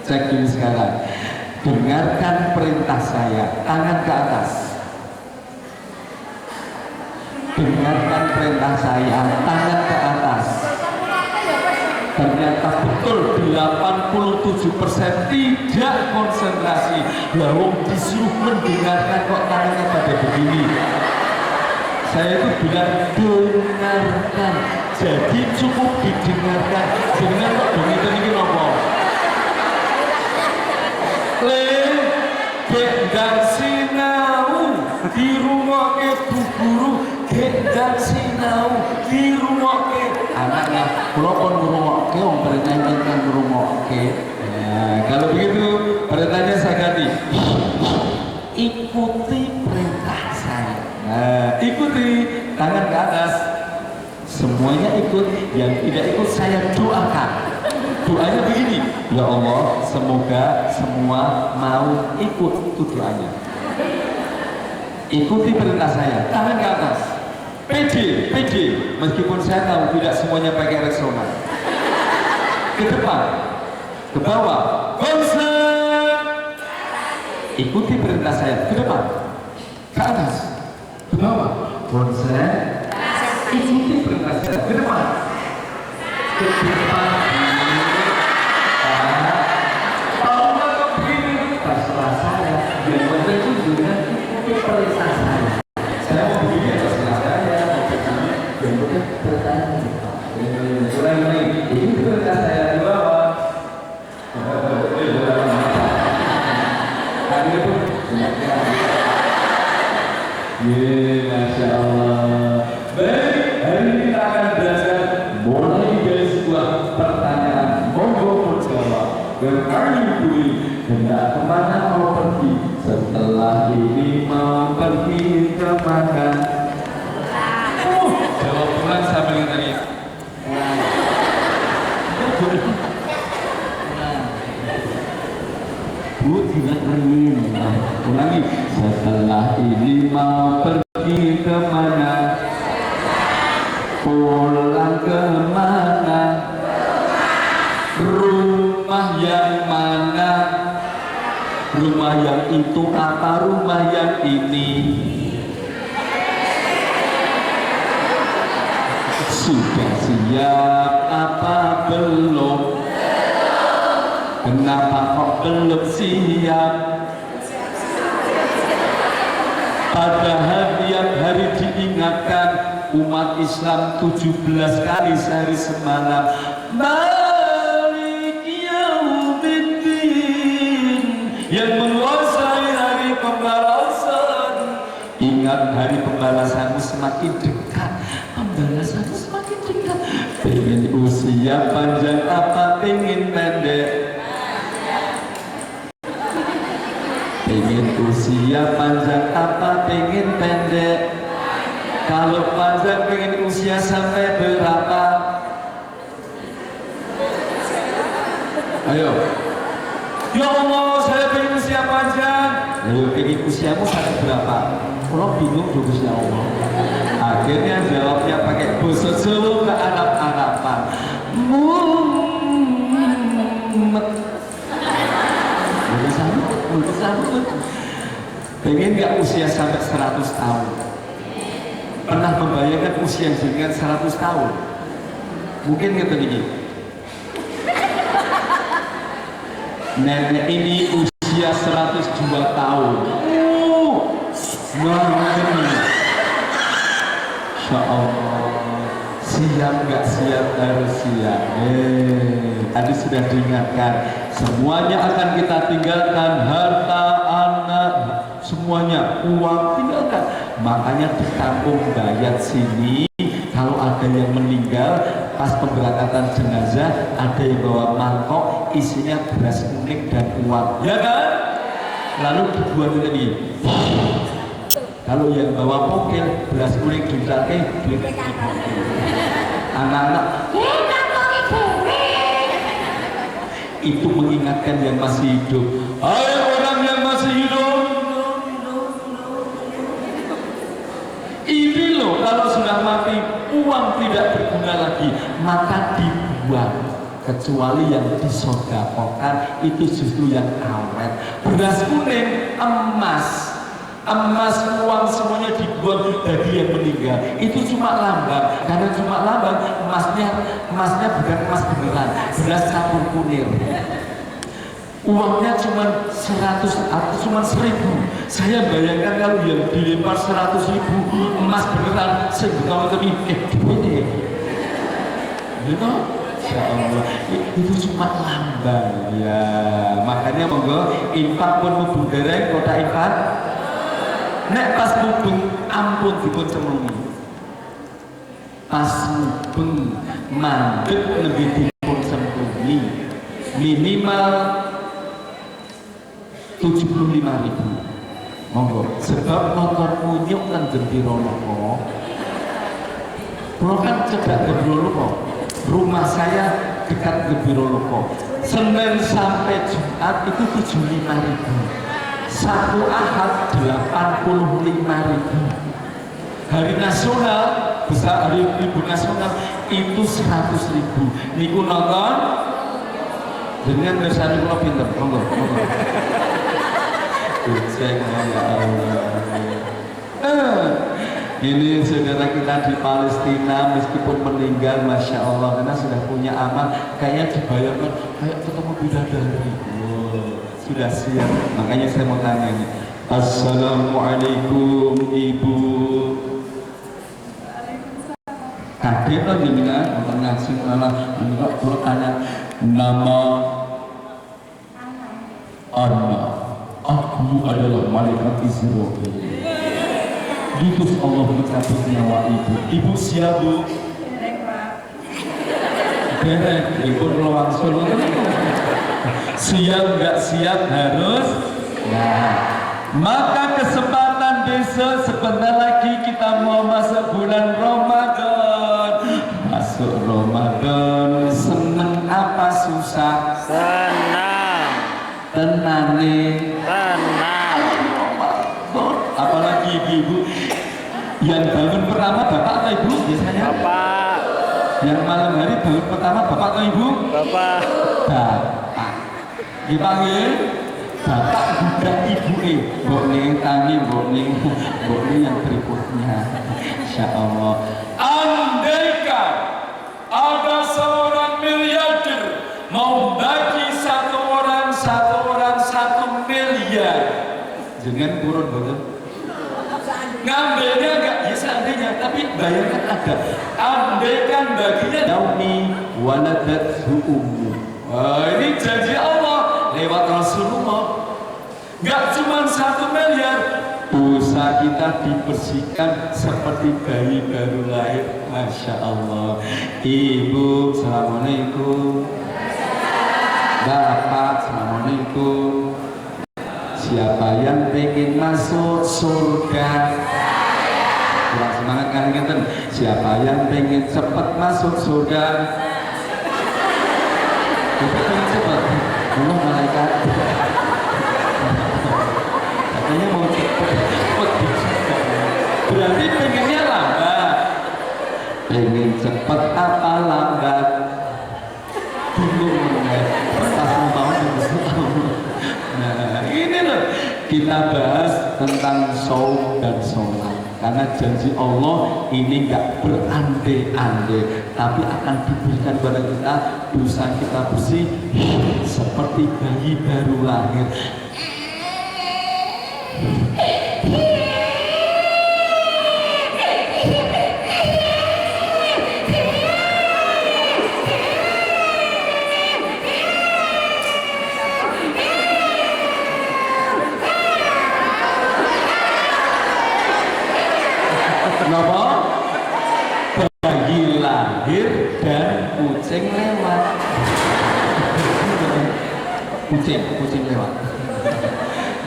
Cek dulu sekarang. Dengarkan perintah saya, tangan ke atas. Dengarkan perintah saya, tangan ke atas. Ternyata betul 87% tidak konsentrasi. Lalu disuruh mendengarkan kok tangannya pada begini. Saya itu bilang dengarkan. Jadi cukup didengarkan. Dengar kok begitu ini nopo. Gendang sinau di rumah ke bu guru. Gendang sinau di rumah ke anaknya. Kalau pun ngurungok ke, orang perintahnya kan ngurungok ke. Kalau begitu perintahnya saya ganti. Ikuti perintah saya. Ikuti, tangan ke atas. Semuanya ikut, yang tidak ikut saya doakan. Doanya begini, ya Allah, semoga semua mau ikut. Itu doanya. Ikuti perintah saya, tangan ke atas. PD, meskipun saya tahu tidak semuanya pakai restoran. Ke depan, ke bawah, konsen. Ikuti perintah saya, ke depan, ke atas, ke bawah, konsen. Ikuti perintah saya, ke depan, ke depan. Kalau begini, terserah saya. Yang penting itu juga ikuti perintah saya. Saya mau begini, terserah saya. Yang penting bertanya. Kurang lagi, ini perintah saya di bawah. Hadir pun, Masya Allah. Baik, hari ini kita akan belajar mulai dari sebuah pertanyaan. Monggo menjawab. Where are you going? Hendak kemana mau pergi? Setelah ini mau pergi kemana? Jawab pulang sambil tadi. Bu tidak ingin. Ulangi. Setelah ini mau pergi kemana? Pulang kemana? Rumah yang mana? Rumah yang itu apa rumah yang ini? Sudah siap apa belum? Kenapa kok belum siap? Padahal tiap hari diingatkan umat Islam 17 kali sehari semalam. Malik Yaumiddin, yang menguasai hari pembalasan. mengingat hari pembalasanmu semakin dekat. Pembalasanmu semakin dekat. Pengen usia panjang apa pengen pendek? Pengen usia panjang apa pengen pendek? Kalau panjang pengen usia sampai berapa? Ayo. Ya Allah, saya pengen usia panjang. Lalu pengen usiamu sampai berapa? Kalau bingung juga ya Allah. Akhirnya jawabnya pakai bahasa Jawa ke Arab-Araban. Pengen gak usia sampai 100 tahun? Pernah membayangkan usia dengan 100 tahun? Mungkin gak begini. Nenek ini usia 102 tahun. Insya Allah. Siap gak siap harus siap. Tadi sudah diingatkan, semuanya akan kita tinggalkan, harta, anak, semuanya, uang tinggalkan. Makanya di kampung Bayat sini, kalau ada yang meninggal, pas pemberangkatan jenazah, ada yang bawa mangkok, isinya beras kuning dan uang, ya kan? Lalu dibuat ini. Kalau yang bawa pokil, beras kuning dipakai, anak-anak itu mengingatkan yang masih hidup. Ayo orang yang masih hidup, ini loh, kalau sudah mati uang tidak berguna lagi, maka dibuang. Kecuali yang disodakokan itu justru yang awet. Beras kuning, emas, uang semuanya dibuang bagi yang meninggal. Itu cuma lambang, karena cuma lambang, emasnya bukan emas beneran, beras campur kunir. Uangnya cuma 100 atau cuma 1000. Saya bayangkan kalau yang dilempar 100.000 emas beneran, sebetulnya tapi duitnya, gitu. Ya Allah, itu cuma lambang ya. Makanya monggo infak pun mubeng dereng kota infak. Nek pas mubeng ampun dipun cemplungi. Pas mubeng mandek lebih dipun cemplungi. Minimal 75.000. Monggo. Sebab motor punyuk lan gendera napa. Kulo kan cedak gendera napa. Rumah saya dekat Gebiroloko. Senin sampai Jumat itu 75.000. Satu Ahad 85.000. Hari nasional, besar hari libur nasional itu 100.000. Niku nonton dengan bersani kula pinter, monggo. Cek ya Allah. Ini saudara kita di Palestina meskipun meninggal, Masya Allah, karena sudah punya amal, kayaknya dibayarkan kayak ketemu bidadari. Sudah siap. Makanya saya mau tanya nih, Assalamualaikum Ibu. Kaget loh jenengan, nonton ngaji malah enggak bertanya nama Anna. Aku adalah malaikat Israel. Diutus Allah mencabut nyawa ibu. Ibu siap bu? Derek, ibu langsung. Siap nggak siap harus. Nah, maka kesempatan besok sebentar lagi kita mau masuk bulan Ramadan. Masuk Ramadan, seneng apa susah? Senang. Tenang nih. Tenang. Apalagi ibu-ibu yang bangun pertama bapak atau ibu biasanya? Bapak. Yang malam hari bangun pertama bapak atau ibu? Bapak. Bapak. Dipanggil bapak juga ibu mbok ning tangi mbok ning yang berikutnya. Insya Allah. Andaikan ada seorang miliarder mau bagi satu orang 1 miliar, jangan turun betul. Ngambilnya enggak, ya seandainya, tapi bayangkan ada. Andaikan baginya Naomi waladathu ummu. Ini janji Allah lewat Rasulullah. Enggak cuma 1 miliar, dosa kita dibersihkan seperti bayi baru lahir. Masya Allah. Ibu, assalamualaikum. Bapak, assalamualaikum. Siapa yang pengen masuk surga? Kurang semangat kan ngeten. Siapa yang pengen cepat masuk surga? Kita pengen cepat. Allah malaikat. Katanya mau cepat berarti pengennya lambat. Pengen cepat apa lambat? Bingung ya. Nah ini loh, kita bahas tentang saum dan sholat. Karena janji Allah ini nggak berandai-andai, tapi akan diberikan kepada kita dosa kita bersih seperti bayi baru lahir. Kenapa? Bayi lahir dan kucing lewat. Kucing lewat.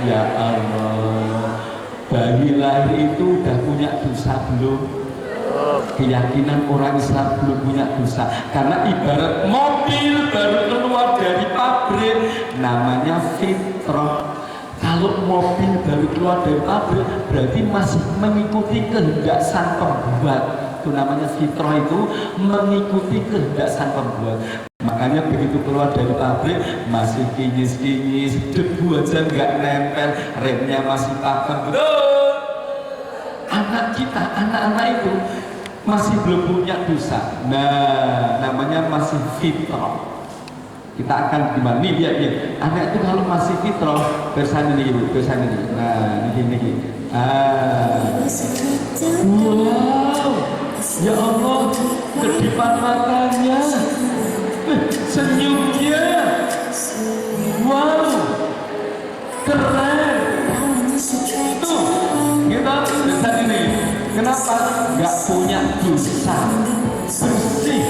Ya Allah, bayi lahir itu udah punya dosa belum? Keyakinan orang Islam belum punya dosa. Karena ibarat mobil baru keluar dari pabrik, namanya fitrah. Kalau mobil baru keluar dari pabrik berarti masih mengikuti kehendak sang pembuat. Itu namanya fitrah, itu mengikuti kehendak sang pembuat. Makanya begitu keluar dari pabrik masih kinyis-kinyis, debu aja nggak nempel, remnya masih pakem. Betul. Anak kita, anak-anak itu masih belum punya dosa. Nah, namanya masih fitrah. Kita akan gimana nih dia anak itu kalau masih fitrah bersani nih ibu, bersani nih. Nah ini wow, ya Allah, kedipan matanya, senyumnya, wow, keren. Tuh kita bersani nih. Kenapa? Nggak punya dosa, bersih,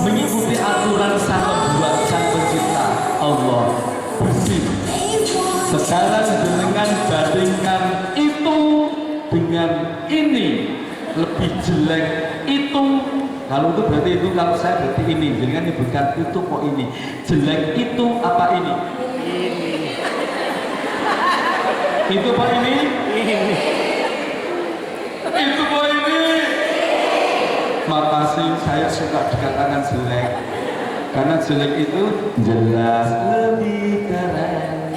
mengikuti aturan sang pembuat, sang pencipta Allah, bersih. Sekarang dengan bandingkan itu dengan ini, lebih jelek itu. Kalau itu berarti itu, kalau saya berarti ini. Jangan nyebutkan itu kok ini. Jelek itu apa ini? Itu apa ini? Itu kok ini? Makasih, saya suka dikatakan jelek. Karena jelek itu jelas lebih keren.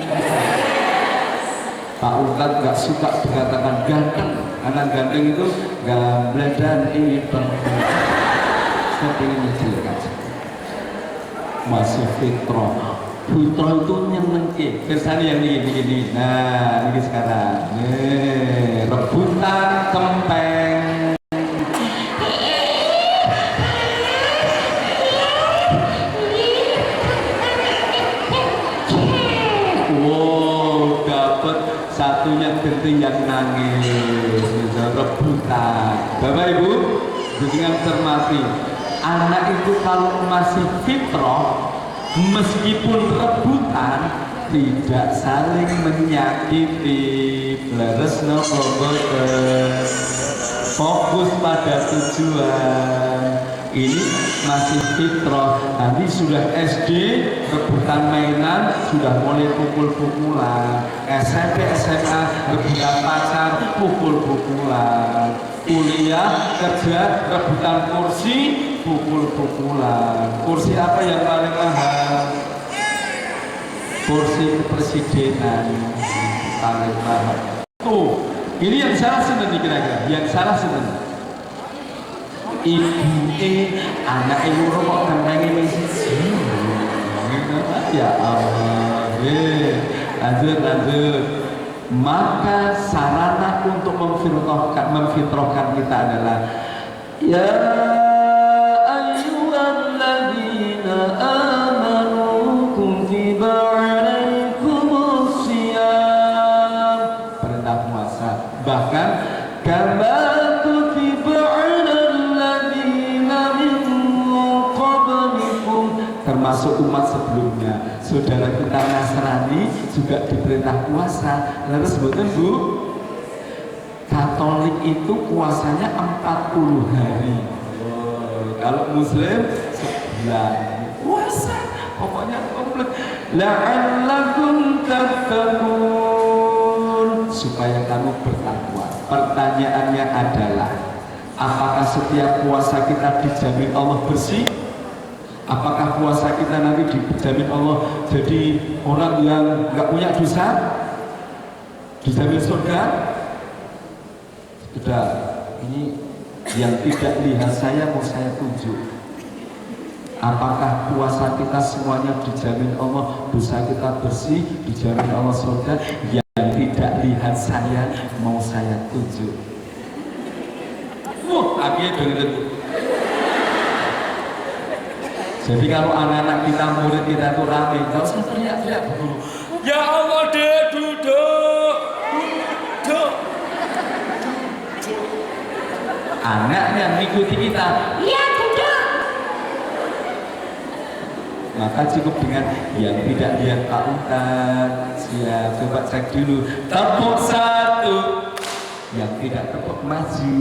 Pak Ustadz nggak suka dikatakan ganteng, karena ganteng itu gambleng dan hitam. Saya pengen jelek aja. Masih fitrah. Fitrah itu nyenengin. Kersane yang ini. Nah, ini sekarang. Nih, rebutan kempeng. Satunya genting yang nangis, rebutan. Bapak Ibu, dengan cermati, anak itu kalau masih fitrah, meskipun rebutan, tidak saling menyakiti. Leres no fokus pada tujuan. Ini masih fitrah. Nanti sudah SD, rebutan mainan, sudah mulai pukul-pukulan. SMP, SMA, rebutan pacar, pukul-pukulan. Kuliah, kerja, rebutan kursi, pukul-pukulan. Kursi apa yang paling mahal? Kursi kepresidenan paling mahal. Tuh, ini yang salah sebenarnya kira-kira. Yang salah sebenarnya. Ibu anak ibu kok kentangnya masih ya Allah. Lanjut. Maka sarana untuk memfitrahkan kita adalah ya ayyuhalladzina amanu kutiba alaikumus shiyam, perintah puasa. tambahkan kama kutiba 'alal ladzina min qablikum, termasuk umat sebelumnya. Saudara kita Nasrani juga diperintah puasa. Lalu sebutkan Bu, Katolik itu puasanya 40 hari. Kalau Muslim sebulan puasa, pokoknya komplit. La'allakum tattaqun, supaya kamu bertakwa. Pertanyaannya adalah, apakah setiap puasa kita dijamin Allah bersih? Apakah puasa kita nanti dijamin Allah jadi orang yang nggak punya dosa, dijamin surga? Sudah, ini yang tidak lihat saya mau saya tunjuk. Apakah puasa kita semuanya dijamin Allah, dosa kita bersih, dijamin Allah surga? Yang tidak lihat saya mau saya tunjuk. Akhirnya dengerin. Jadi kalau anak-anak kita, murid kita itu rame, nggak usah teriak-teriak guru. Ya Allah, dek, duduk. Anaknya mengikuti kita. Ya, duduk. Maka cukup dengan yang tidak lihat Pak Ustaz. Siap, coba cek dulu. Tepuk satu. Yang tidak tepuk maju.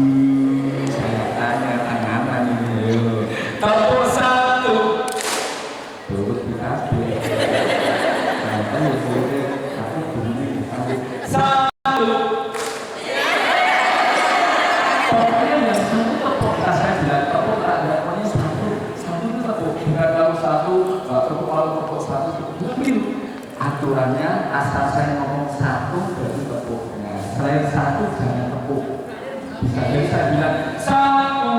Saya tanya tangan ini. Tepuk satu. Turut BKB. Ternyata ya boleh. Aku bunyi. Satu. Pokoknya yang satu tepuk. Saya bilang tepuk. Pokoknya satu. Satu itu tepuk. Bukan kalau satu. Tepuk kalau tepuk satu. Mungkin aturannya asal saya ngomong satu berarti tepuk. Nah, selain satu jangan tepuk. Bisa jadi saya bilang satu.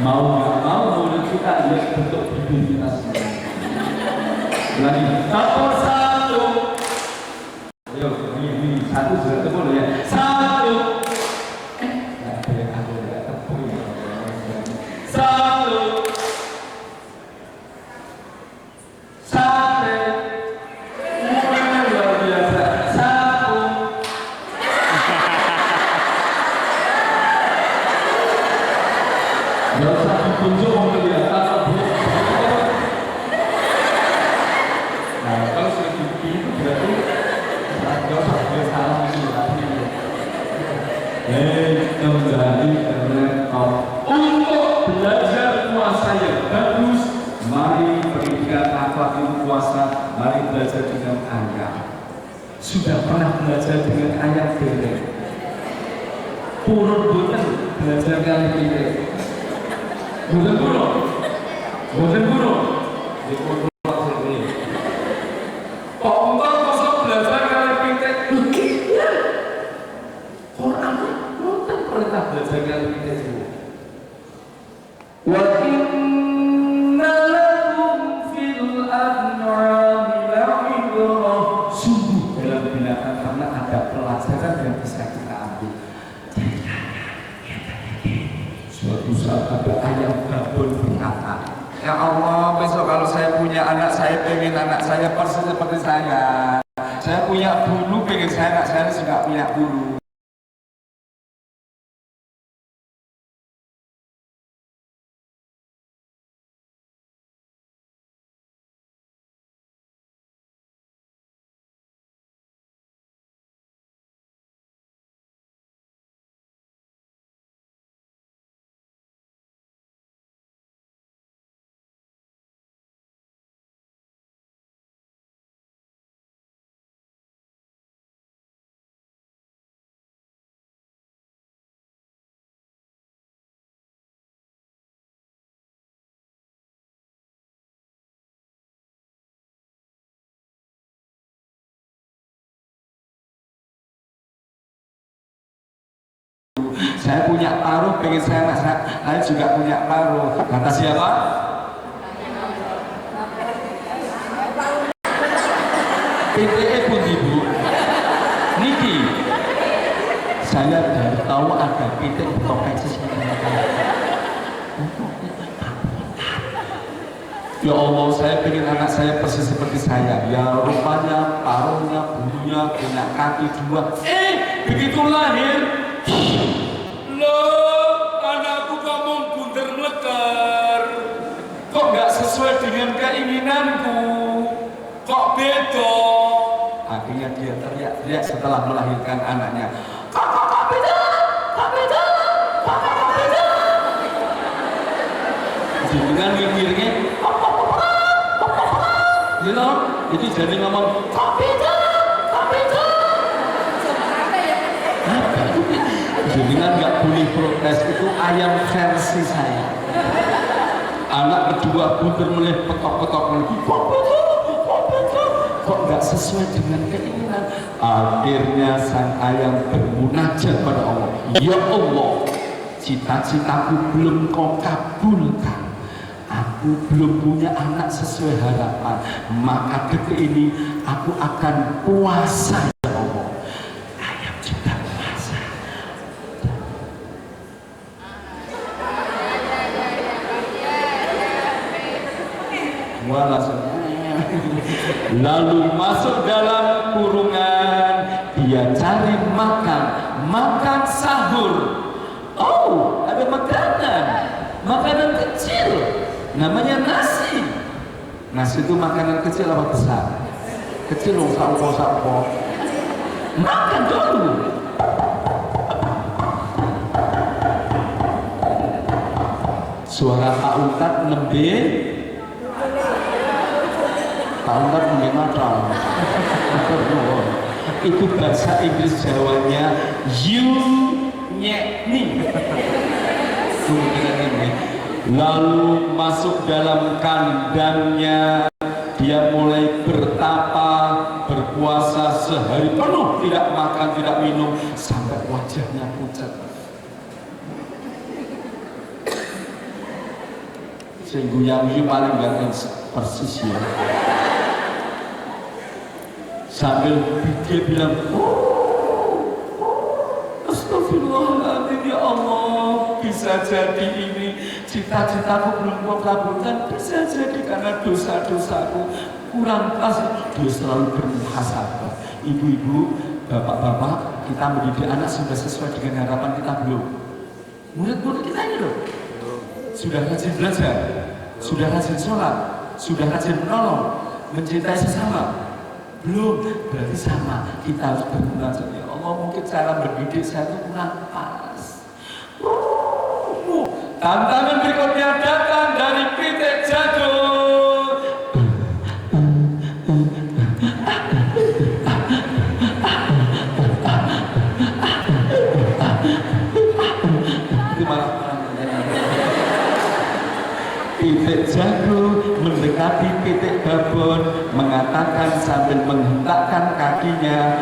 Mau nggak mau mulut kita lihat bentuk bibir kita semua. Lagi tepuk satu. Ayo ini satu sudah tepuk ya. Satu. Nggak ada yang ada nggak tepuk ya. Satu. Satu. Luar biasa. Satu. Gak usah ditunjuk untuk kelihatan. Nah, kalau sudah begini itu berarti gak usah dia salah itu. Kembali ke laptop. Untuk belajar puasa yang bagus, mari pendidikan apa itu puasa, mari belajar dengan ayam. Sudah pernah belajar dengan ayam belek? Purun bukan belajar kali ini. Boten guru. Di purun ini. Kok engkau kosong belajar kali pintek? Iya. Quran bukan perintah belajar kali pintek itu. Wa inna lakum fil an'ami la'ibrah. Sungguh dalam binatang ternak ada pelajaran yang bisa kita ambil. Suatu saat ada ayam babon berkata, ya Allah, besok kalau saya punya anak, saya pengen anak saya persis seperti saya. Saya punya bulu, pengen saya anak saya juga punya bulu. Saya punya paruh, pengen saya anak saya juga punya paruh. Kata siapa? PTE pun ibu. Niki. Saya baru tahu ada PTE topeng sesuatu. Ya Allah, saya pengen anak saya persis seperti saya. Ya rupanya, paruhnya, bulunya, punya kaki 2. Begitu lahir, loh, anakku ngomong bunder-mekar. Kok nggak sesuai dengan keinginanku? Kok beda? Akhirnya dia teriak-teriak setelah melahirkan anaknya. Kok beda? Kok beda? Kok beda? Dengan mikirnya, you know, itu jadi ngomong, kok beda? Kok beda? Jadi kan nggak boleh protes, itu ayam versi saya. Anak kedua bunder meleh petok-petok lagi, kok beda? Kok beda? Kok nggak sesuai dengan keinginan? Akhirnya sang ayam bermunajat pada Allah. Ya Allah, cita-citaku belum kau kabulkan. Aku belum punya anak sesuai harapan, maka detik ini aku akan puasa ya Allah. Ayam juga puasa. Lalu masuk dalam kurungan, dia cari makan sahur. Oh, ada makanan kecil. Namanya nasi. Nasi itu makanan kecil apa besar? Kecil dong, sampo. Makan dulu. Suara Pak Ustad nembe. Pak Ustad nembe matang. Itu bahasa Inggris Jawanya you nyek nih. Lalu masuk dalam kandangnya, dia mulai bertapa, berpuasa sehari penuh, tidak makan, tidak minum, sampai wajahnya pucat. Sehingga yang paling ganteng persis ya. Sambil dia bilang, astagfirullahaladzim ya Allah, bisa jadi ini cita-citaku belum kau kabulkan, bisa jadi karena dosa-dosaku kurang pas. Dia selalu bermuhasabah. Ibu-ibu, bapak-bapak, kita mendidik anak sudah sesuai dengan harapan kita belum? Murid-murid kita ini loh, sudah rajin belajar, sudah rajin sholat, sudah rajin menolong, mencintai sesama. Belum, berarti sama. Kita harus bermunajat, ya Allah, mungkin cara mendidik saya itu kurang pas. Tantangan berikutnya datang dari pitik jagung. Pitik jagung mendekati pitik babon, mengatakan sambil menghentakkan kakinya,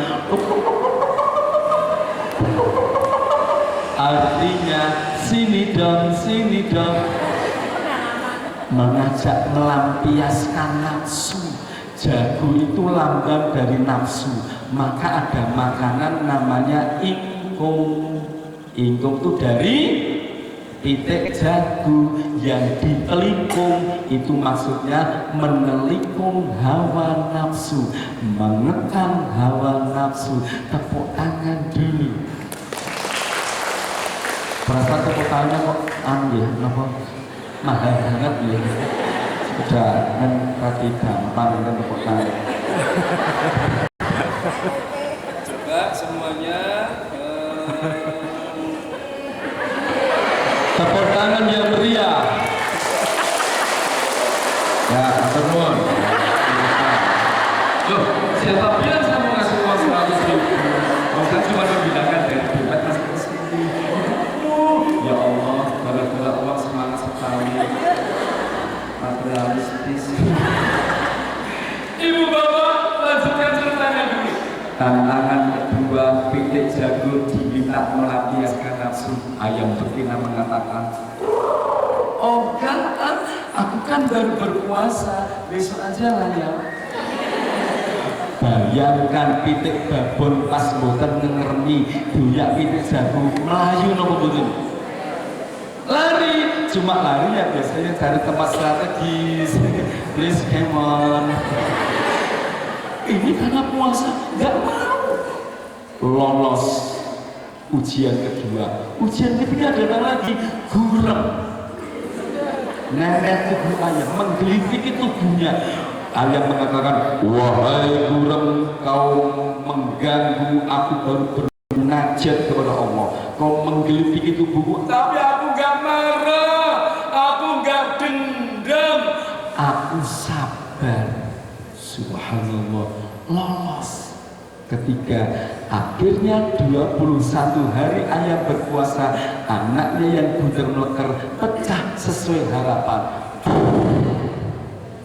artinya sini dong, mengajak melampiaskan nafsu. Jagung itu lambang dari nafsu, maka ada makanan namanya ingkung. Ingkung itu dari pitik jagung yang ditelikung, itu maksudnya menelikung hawa nafsu, mengekang hawa nafsu. Tepuk tangan dulu. Berasa tepuk tangannya kok ya, kenapa mahal banget ya. Sudah kan tadi gampang kan tepuk tangan. Coba semuanya tepuk tangan yang meriah. Ya, atur nuwun. Loh, siapa bilang saya mau ngasih uang 100.000? Saya cuma membilangkan dari dompet masuk ke sini. Ya Allah, bala-bala uang semangat sekali. Materialistis. Ibu bapak, lanjutkan ceritanya dulu. Tantangan kedua, pitik jagung diminta melampiaskan nafsu. Ayam betina mengatakan, oh kan, aku kan baru berpuasa, besok aja lah ya. Bayangkan pitik babon pas mboten ngeremi doyak pitik jagung melayu nopo mboten? Lari, cuma lari ya biasanya cari tempat strategis. Please come on. Ini karena puasa nggak mau lolos ujian kedua. Ujian ketiga adalah lagi gurem, nenek tubuh ayam, menggelitiki tubuhnya. Ayam mengatakan, wahai gurem, kau mengganggu aku baru bermunajat kepada Allah. Kau menggelitiki tubuhku, tapi aku gak marah, aku gak dendam, aku sabar. Subhanallah, lolos. Ketika akhirnya 21 hari ayam berpuasa, anaknya yang buder meleker pecah sesuai harapan.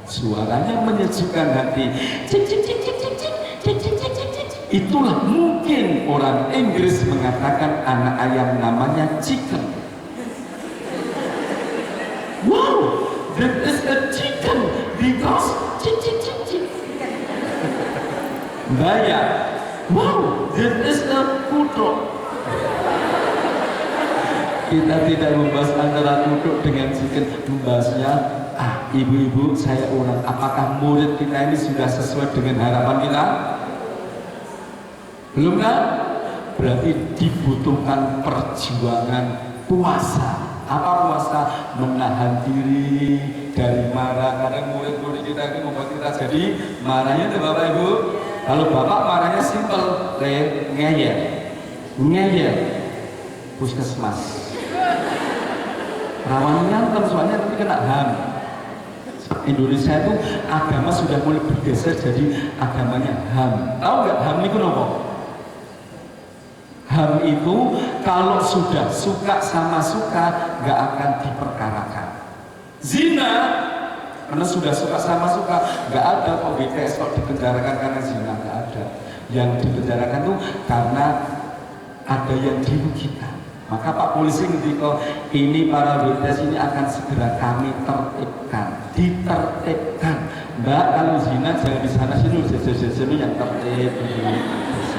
Suaranya menyejukkan hati. Cik, cik, cik, cik, cik, cik, cik, cik, cik, cik, cik. Itulah mungkin orang Inggris mengatakan anak ayam namanya chicken. Wow, that is a chicken because cik, cik, cik, cik. Bayar. Wow, that is a kudo. Kita tidak membahas antara kudo dengan chicken, membahasnya ibu-ibu, saya ulang, apakah murid kita ini sudah sesuai dengan harapan kita? Belum kan? Berarti dibutuhkan perjuangan puasa. Apa puasa? Menahan diri dari marah. Kadang murid-murid kita ini membuat kita jadi marahnya itu Bapak Ibu. Kalau Bapak marahnya simpel, ngeyel, puskesmas. Rawan ngantem soalnya tapi kena HAM. Indonesia itu agama sudah mulai bergeser jadi agamanya HAM. Tahu nggak HAM itu apa? HAM itu kalau sudah suka sama suka nggak akan diperkarakan. Zina karena sudah suka sama suka nggak ada kok BTS kok dipenjarakan karena zina, nggak ada. Yang dipenjarakan tuh karena ada yang dirugikan. Maka Pak Polisi ngerti ini para BTS ini akan segera kami tertibkan, ditertibkan. Mbak, kalau zina jangan di sana sini, sini yang tertib,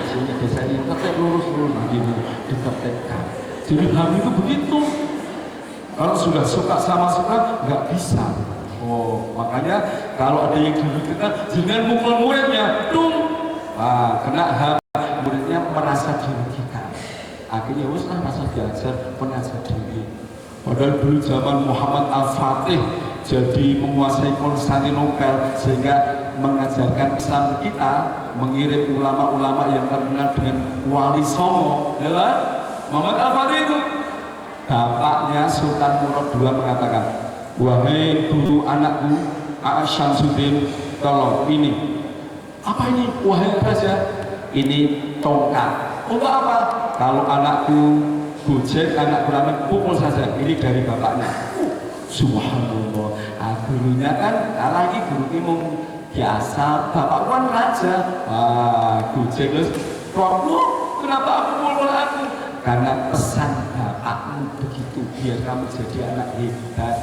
sini desa ini tertib lurus begini, ditertibkan. Jadi HAM itu begitu. Kalau sudah suka sama suka nggak bisa. Oh, makanya kalau ada yang dirugikan jangan mukul muridnya, kena HAM, muridnya merasa dirugikan. Akhirnya usah masa belajar pengajar diri. Padahal dulu zaman Muhammad Al-Fatih jadi menguasai Konstantinopel sehingga mengajarkan Islam kita, mengirim ulama-ulama yang terkenal dengan Wali Songo. Ya, Muhammad Al-Fatih itu bapaknya Sultan Murad II mengatakan, wahai guru anakku Syamsuddin, tolong ini apa ini? Wahai raja, ini tongkat. Untuk apa? Kalau anakku gojek, anakku ramen, pukul saja. Ini dari bapaknya. Subhanallah. Gurunya kan, lagi guru ini biasa. Bapak kan raja. Gojek terus. Kamu kenapa aku pukul aku? Karena pesan bapakmu begitu, biar kamu jadi anak hebat.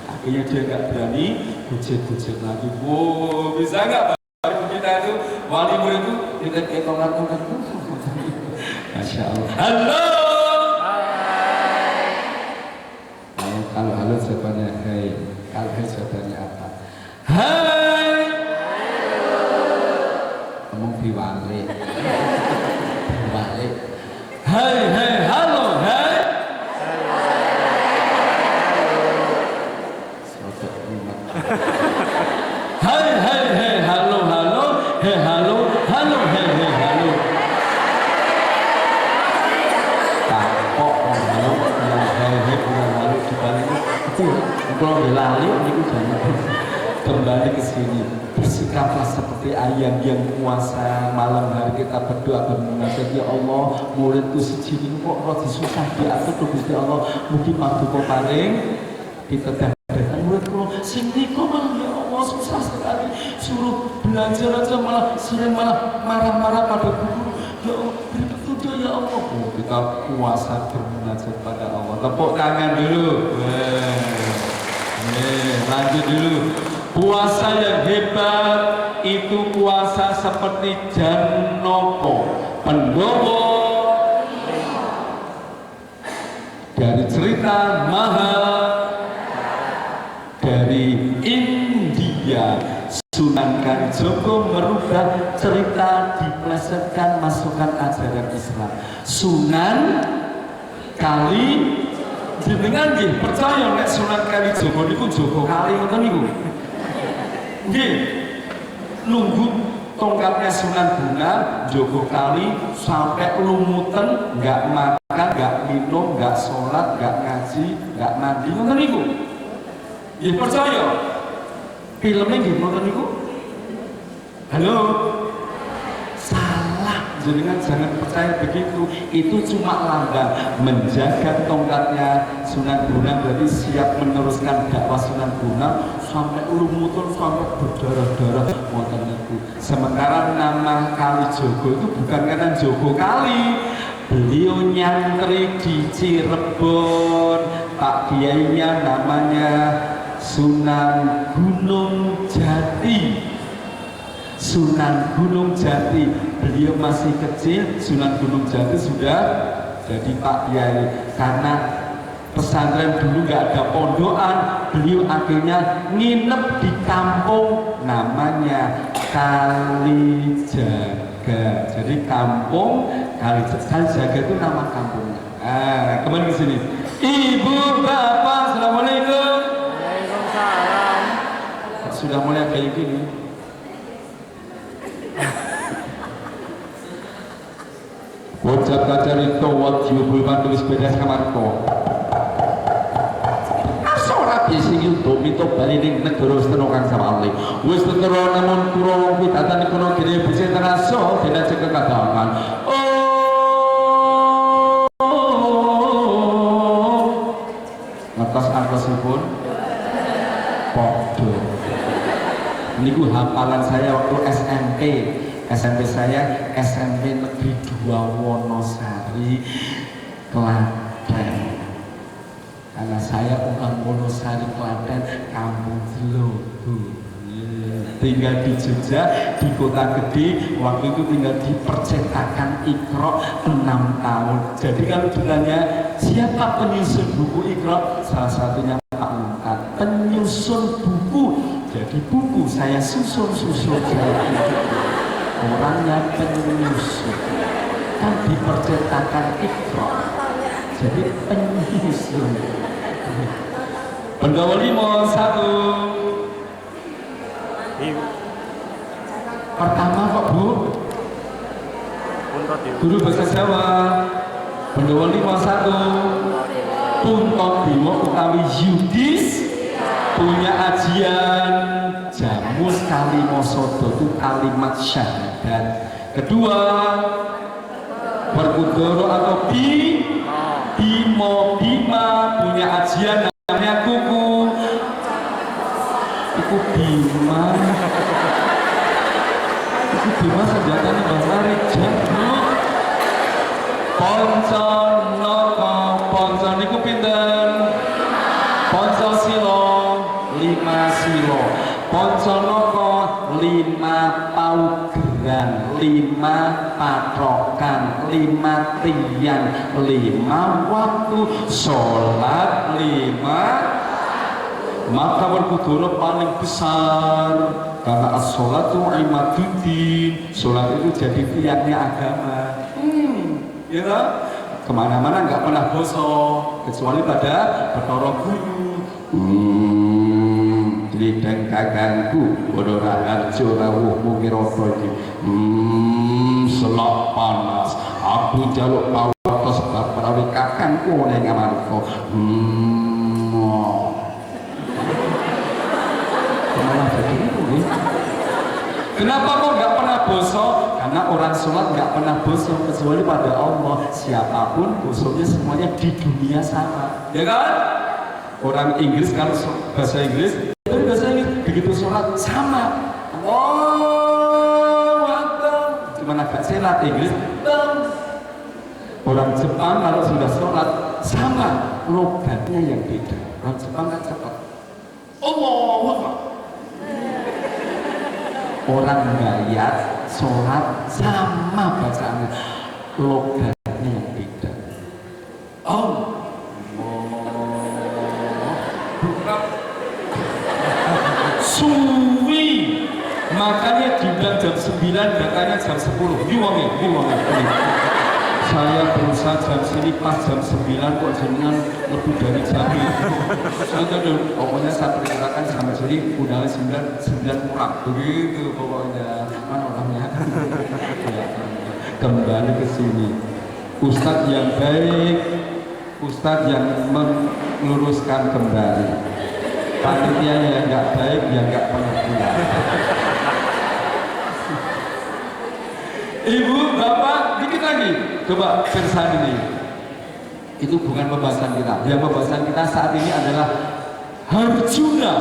Akhirnya dia nggak berani gojek lagi. Wow, bisa nggak? Kita itu wali murid itu kita tongkat. Masya Allah. Halo. Kalau halo jawabannya hai. Kalau hai jawabannya apa? Hai. Ngomong diwale. Hai, halo, hai. Hai, halo, halo, halo, halo. Kalau berlari ini jangan kembali ke sini, bersikaplah seperti ayam yang puasa. Malam hari kita berdoa bermunajat, ya Allah, muridku sejini kok rada susah diatur tuh Gusti Allah, mugi paduka paring kita datang muridku sing niku malah ya Allah susah sekali, suruh belajar aja malah sering marah-marah pada guru. Ya Allah, beri petunjuk ya Allah. Kita puasa bermunajat pada Allah. Tepuk tangan dulu. Lanjut dulu. Puasa yang hebat itu puasa seperti Janopo Pendopo. Dari cerita Joko merubah cerita, diplesetkan, masukkan ajaran Islam. Sunan Kali jenengan nggih percaya nek Sunan Kali Joko niku Joko Kali ngoten niku. Nggih. Nunggu tongkatnya Sunan Bonang Joko Kali sampai lumutan, nggak makan, nggak minum, nggak sholat, nggak ngaji, nggak mandi ngoten niku. Nggih percaya. Filmnya nggih ngoten niku. Halo. Jenengan jangan percaya begitu, itu cuma lambang menjaga tongkatnya Sunan Bonang, berarti siap meneruskan dakwah Sunan Bonang sampai lumutun, sampai berdarah-darah ngoten niku. Sementara nama Kali Jogo itu bukan karena Jogo Kali, beliau nyantri di Cirebon, Pak Kiainya namanya Sunan Gunung Jati. Sunan Gunung Jati, beliau masih kecil, Sunan Gunung Jati sudah jadi Pak Kiai. Karena pesantren dulu nggak ada pondokan, beliau akhirnya nginep di kampung namanya Kalijaga. Jadi kampung Kalijaga itu nama kampungnya. Kembali ke sini. Ibu, Bapak, Assalamualaikum. Waalaikumsalam. Sudah mulai kayak gini. Wajah kacari tawat jubul bantu sepeda samarko. Asorat isi YouTube itu balik ning negara setenokan sama Ali. Wis tetero namun kuro pitatan kono kene bisa teraso tidak cek katakan. Ngetos artosipun podo. Niku hafalan saya waktu SMP. SMP saya SMP Negeri 2 Wonosari, Klaten. Karena saya orang Wonosari, Klaten, kampung Jelodo. Tinggal di Jogja, di kota gede, waktu itu tinggal di percetakan Iqra 6 tahun. Jadi kalau ditanya siapa penyusun buku Iqra, salah satunya Pak Muntad. Penyusun buku, jadi buku saya susun-susun. Orangnya penyusun, kan dipercetakan Iqra, jadi penyusun. Penggawa 51 pertama kok Bu, guru bahasa Jawa. Penggawa 51 Puntot Bimo utawi Yudis punya ajian Jamus Kalimosodo itu kalimat syahadat. Kedua, Werkudara atau Bima punya ajian namanya kuku. Iku Bima. Iku Bima senjatanya bahasa Rijal. Ponconoko, poncon niku pinten? Ponco silo 5 silo. Ponconoko 5 paugeran, 5 patrokan, 5 tiyan, 5 waktu sholat, 5. Maka Werkudara paling besar karena as-sholatu imaduddin. Sholat itu jadi tiangnya agama. Ya kan? Kemana-mana nggak pernah bosok kecuali pada perkara guru. Lidang kakangku Bodora Arjo rawuhmu kirata iki selak panas aku jaluk pawatos sebab prawi kakangku ning amarga kenapa kok nggak pernah bosok? Karena orang sholat nggak pernah bosok kecuali pada Allah. Siapapun bosoknya semuanya di dunia sama, ya kan? Orang Inggris kalau bahasa Inggris begitu sholat sama. Allahu Akbar. Cuma agak selat Inggris. Orang Jepang kalau sudah sholat sama, logatnya yang beda. Orang Jepang kan cepat. Allahu Akbar. Orang Dayak sholat sama bacaannya, logatnya yang beda. Suwi, makanya datanya jam 10. Ini. Saya berusaha jam sini pas jam 9 kok jenengan lebih dari jam itu. Pokoknya saya perkirakan sampai sini udah 9 kurang. Begitu pokoknya. Mana orangnya? Kembali ke sini. Ustadz yang baik, Ustadz yang meluruskan kembali. Panitia yang nggak baik, yang nggak pengertian. Ibu, bapak, dikit lagi. Coba versan ini. Itu bukan pembahasan kita. Yang pembahasan kita saat ini adalah Arjuna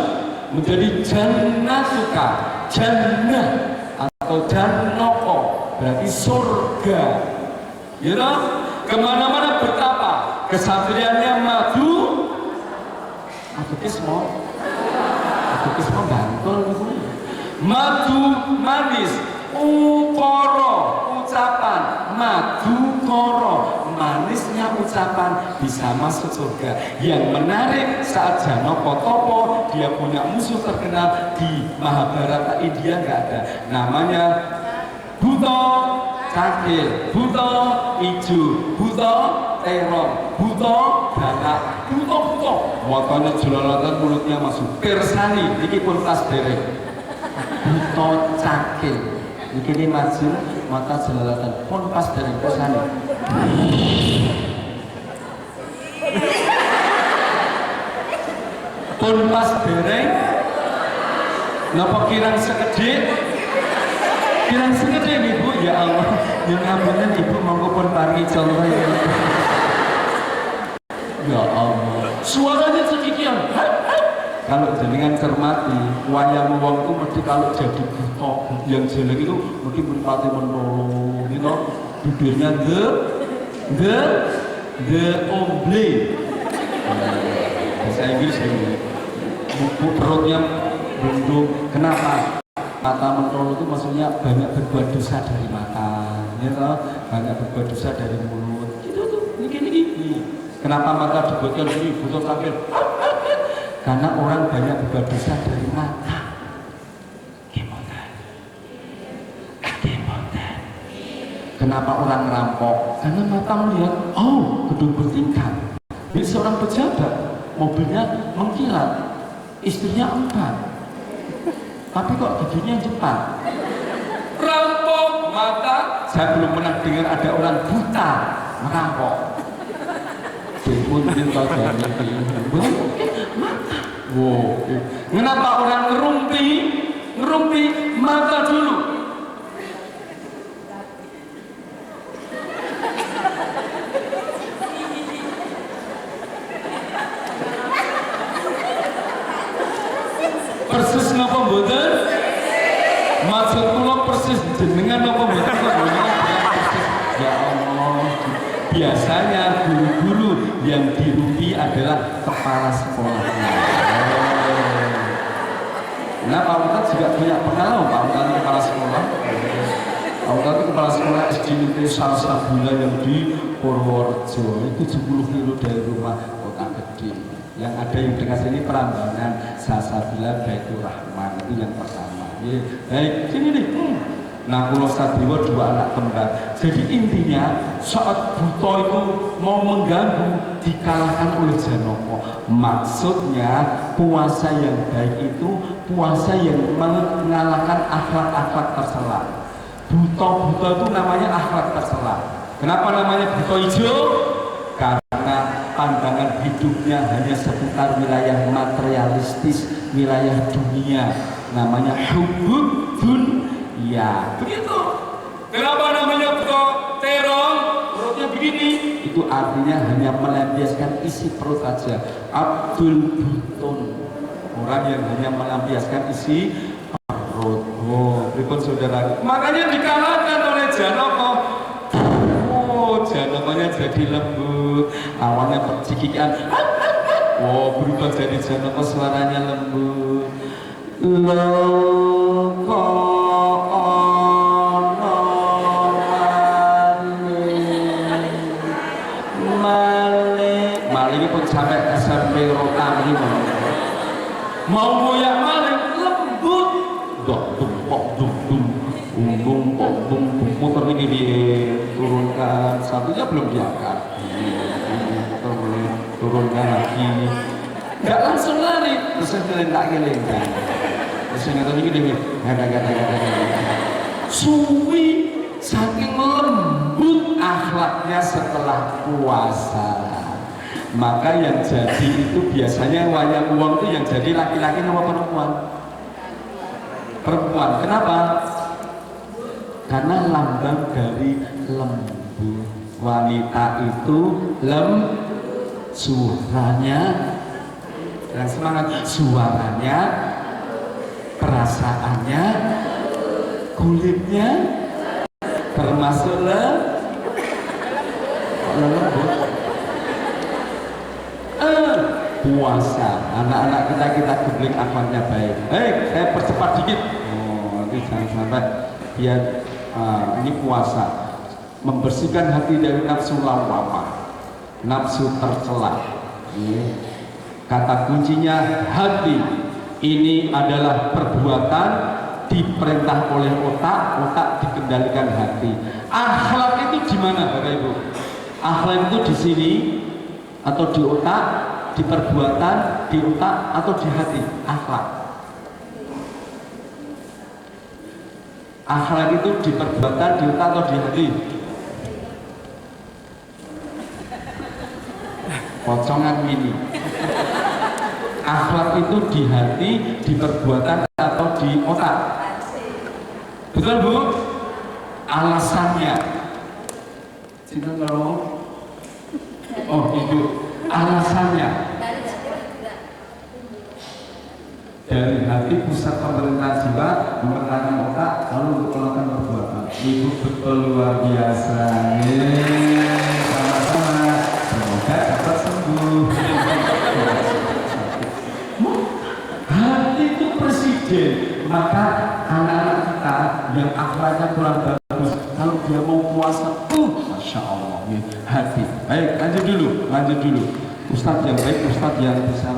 menjadi Jannatuka, Jannah atau Janoko, berarti surga. You know? Kemana-mana betapa kesatriannya madu kismo Bantul gitu. Madu manis, ukoro ucapan, madu koro manisnya ucapan bisa masuk surga. Yang menarik saat Janoko topo dia punya musuh terkenal di Mahabharata India nggak ada, namanya Buto Cakil, Buto Ijo, Buto Terong, Buto Galak, Buto matanya jelalatan, mulutnya masuk Persani, ini pun tas derek Buto Cakil ini maju, mata jelalatan pun pas dari Persani pun pas derek napa kirang segede ibu, ya Allah, yang ngapunten ibu monggo pun paringi contoh ya Allah, suaranya sekian. Kalau jenengan cermati, wayang wong itu mesti kalau jadi buta, yang jelek itu mesti berpati menolong, gitu. Bibirnya the omble. Bahasa Inggris ini, perutnya bundung. Kenapa? Mata mentol itu maksudnya banyak berbuat dosa dari mata, gitu. Banyak berbuat dosa dari mulut, gitu tuh. Ini. Kenapa mata dibuatkan ini butuh sakit? Karena orang banyak berbuat dosa dari mata. Gimana? Kenapa orang ngerampok? Karena mata melihat, oh, gedung bertingkat. Jadi seorang pejabat, mobilnya mengkilat, istrinya 4. Tapi kok giginya cepat. Rampok mata. Saya belum pernah dengar ada orang buta merampok. Mungkin tahu dari mata. Wow. Kenapa orang ngerumpi mata dulu? Persis napa mboten? Maksud kula persis jenengan napa mboten? Ya Allah. Biasanya guru-guru yang dirumpi adalah kepala sekolahnya. Nah, Pak Ustadz juga punya pengalaman, Pak Ustadz kepala sekolah. Pak Ustadz kepala sekolah SD Negeri Salsabila yang di Purworejo, itu 70 kilo dari rumah Kota Gede. Yang ada yang dekat sini Prambanan, Salsabila, Baitur Rahman, itu yang pertama. Baik, sini nih. Nah, Pulau Sadiwa 2 anak kembar. Jadi intinya saat Buto itu mau mengganggu dikalahkan oleh Janoko. Maksudnya puasa yang baik itu puasa yang mengalahkan akhlak-akhlak tercela. Buto itu namanya akhlak tercela. Kenapa namanya Buto Ijo? Karena pandangan hidupnya hanya seputar wilayah materialistis, wilayah dunia. Namanya hubbud dunya. Begitu. Kenapa namanya Buto Terong? Perutnya begini. Itu artinya hanya melampiaskan isi perut saja. Abdul Butun, orang yang hanya melampiaskan isi perut. Oh, berikut saudara. Makanya dikalahkan oleh Janoko. Oh, Janokonya jadi lembut. Awalnya percikikan. Oh, berubah jadi Janoko, suaranya lembut. Loko Malik pun sampai SMP Rotami mau goyak Malik lembut dok dum kok dum dum unggung turunkan, satunya belum diangkat. Turunkan lagi. Enggak langsung lari, terus tak geleng-geleng. Terus ngerti iki dhewe. Suwi saking lembut akhlaknya setelah puasa. Maka yang jadi itu biasanya wayang uang itu yang jadi laki-laki sama perempuan. Perempuan, kenapa? Karena lambang dari lembut. Wanita itu suaranya dan semangat, suaranya, perasaannya, kulitnya, termasuk lembut. Puasa, anak-anak kita geblik akhlaknya baik. Saya percepat dikit. Nanti jangan sampai biar ini puasa, membersihkan hati dari nafsu lawamah, nafsu tercela. Kata kuncinya hati. Ini adalah perbuatan diperintah oleh otak, otak dikendalikan hati. Akhlak itu di mana, Bapak Ibu? Akhlak itu di sini atau di otak, di perbuatan, di otak atau di hati? Akhlak. Akhlak itu di perbuatan, di otak atau di hati? Pocongan mini. Akhlak itu di hati, di perbuatan atau di otak? Betul Bu? Alasannya? Cinta kalau Ibu, alasannya dari hati pusat pemerintahan jiwa, pemerintahan otak, lalu untuk melakukan perbuatan. Ibu betul luar biasa. Sama-sama. Semoga dapat sembuh. Hati itu presiden. Maka anak-anak kita yang akhlaknya kurang bagus, kalau dia mau puasa, Masya Allah, hati. Baik, lanjut dulu. Ustadz yang baik, Ustadz yang bisa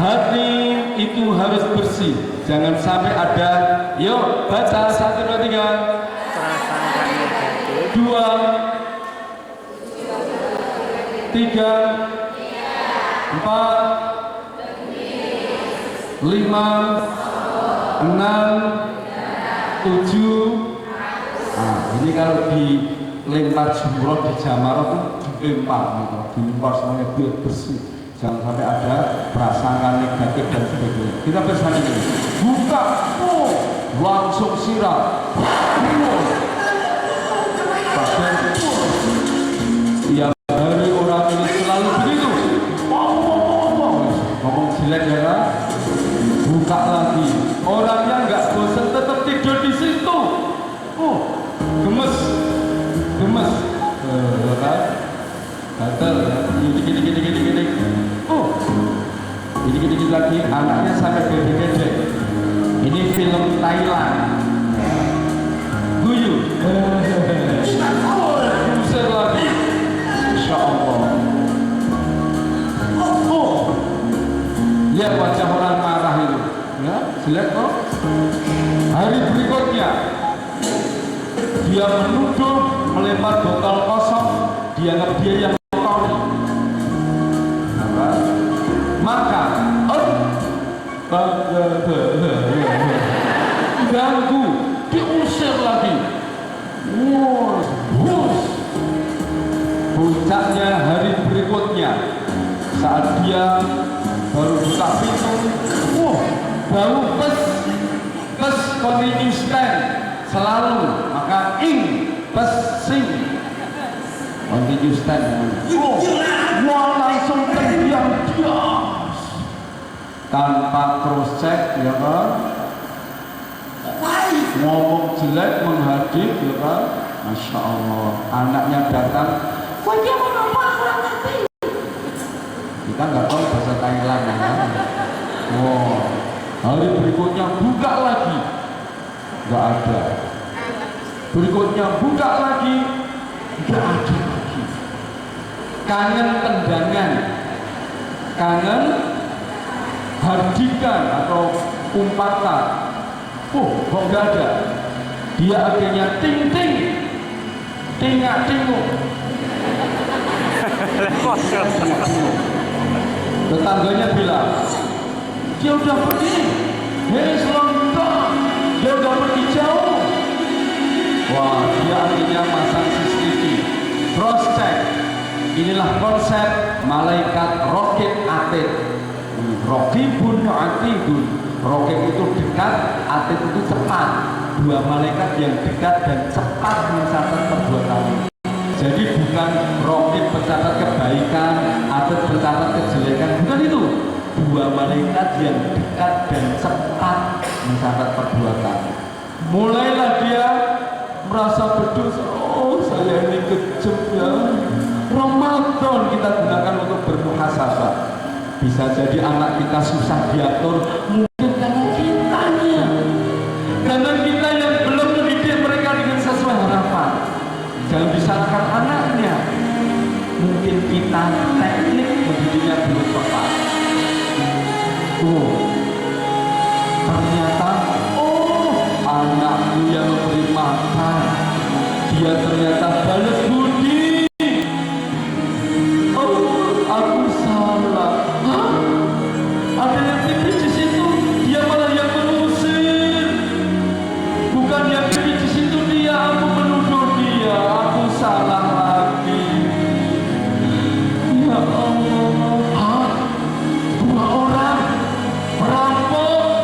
hati itu harus bersih, jangan sampai ada. Yuk baca 1, 2, 3. 2, 3, 4, 5, 6, 7. Ini kalau dilempar jumroh di Jamarah itu dilempar semuanya biar bersih, jangan sampai ada prasangka negatif dan sebagainya. Kita bersama ini buka, langsung siram, tiap hari orang ini selalu begitu, ngomong jelek ya kan? Buka lagi, orangnya nggak bosan tetap tidur di situ. Gemes, kan? Gatel, gini. Gini lagi, anaknya sampai gede-gede. Ini film Thailand. Guyu, usir lagi. Insya Allah. Lihat wajah orang marah itu, ya, jelek kok. Hari berikutnya dia menuduh, melempar botol kosong, dianggap dia yang kotor. Maka ganggu, diusir lagi. Puncaknya hari berikutnya, saat dia baru buka pintu, bau pes continue stand selalu, maka pesing continue stand. Langsung terdiam tanpa cross check, ya kan? Ngomong jelek, menghadap, ya kan? Masya Allah, anaknya datang, wajah mengapa kurang ngerti? Kita nggak tahu bahasa Thailand, ya kan? Hari berikutnya buka lagi, nggak ada. Berikutnya buka lagi, nggak ada lagi. Kangen tendangan, kangen hardikan atau umpatan. Kok nggak ada? Dia akhirnya ting-ting, tingak-tinguk. Tetangganya bilang, dia udah pergi. Hei selontok, dia udah pergi jauh. Wah, dia akhirnya masang CCTV, cross check. Inilah konsep malaikat roket atid. Rokibun atidun. Roket itu dekat, atid itu cepat. Dua malaikat yang dekat dan cepat mencatat perbuatan. Jadi bukan roket pencatat kebaikan, atid pencatat kejelekan, bukan itu. Dua malaikat yang dekat dan cepat mencatat perbuatan. Mulailah dia merasa berdosa. Oh, saya ini kejam ya. Ramadan kita gunakan untuk bermuhasabah. Bisa jadi anak kita susah diatur, mungkin karena kitanya, karena kita yang belum mendidik mereka dengan sesuai harapan. Jangan disalahkan anaknya, mungkin kita teknik mendidiknya belum tepat. Ternyata anakku yang memberi makan, dia ternyata balas budi. Aku salah. Ada yang tipis di situ, dia malah yang mengusir. Bukan yang tipis di situ dia, aku menuduh dia, aku salah lagi. Ya Allah. Dua orang merampok.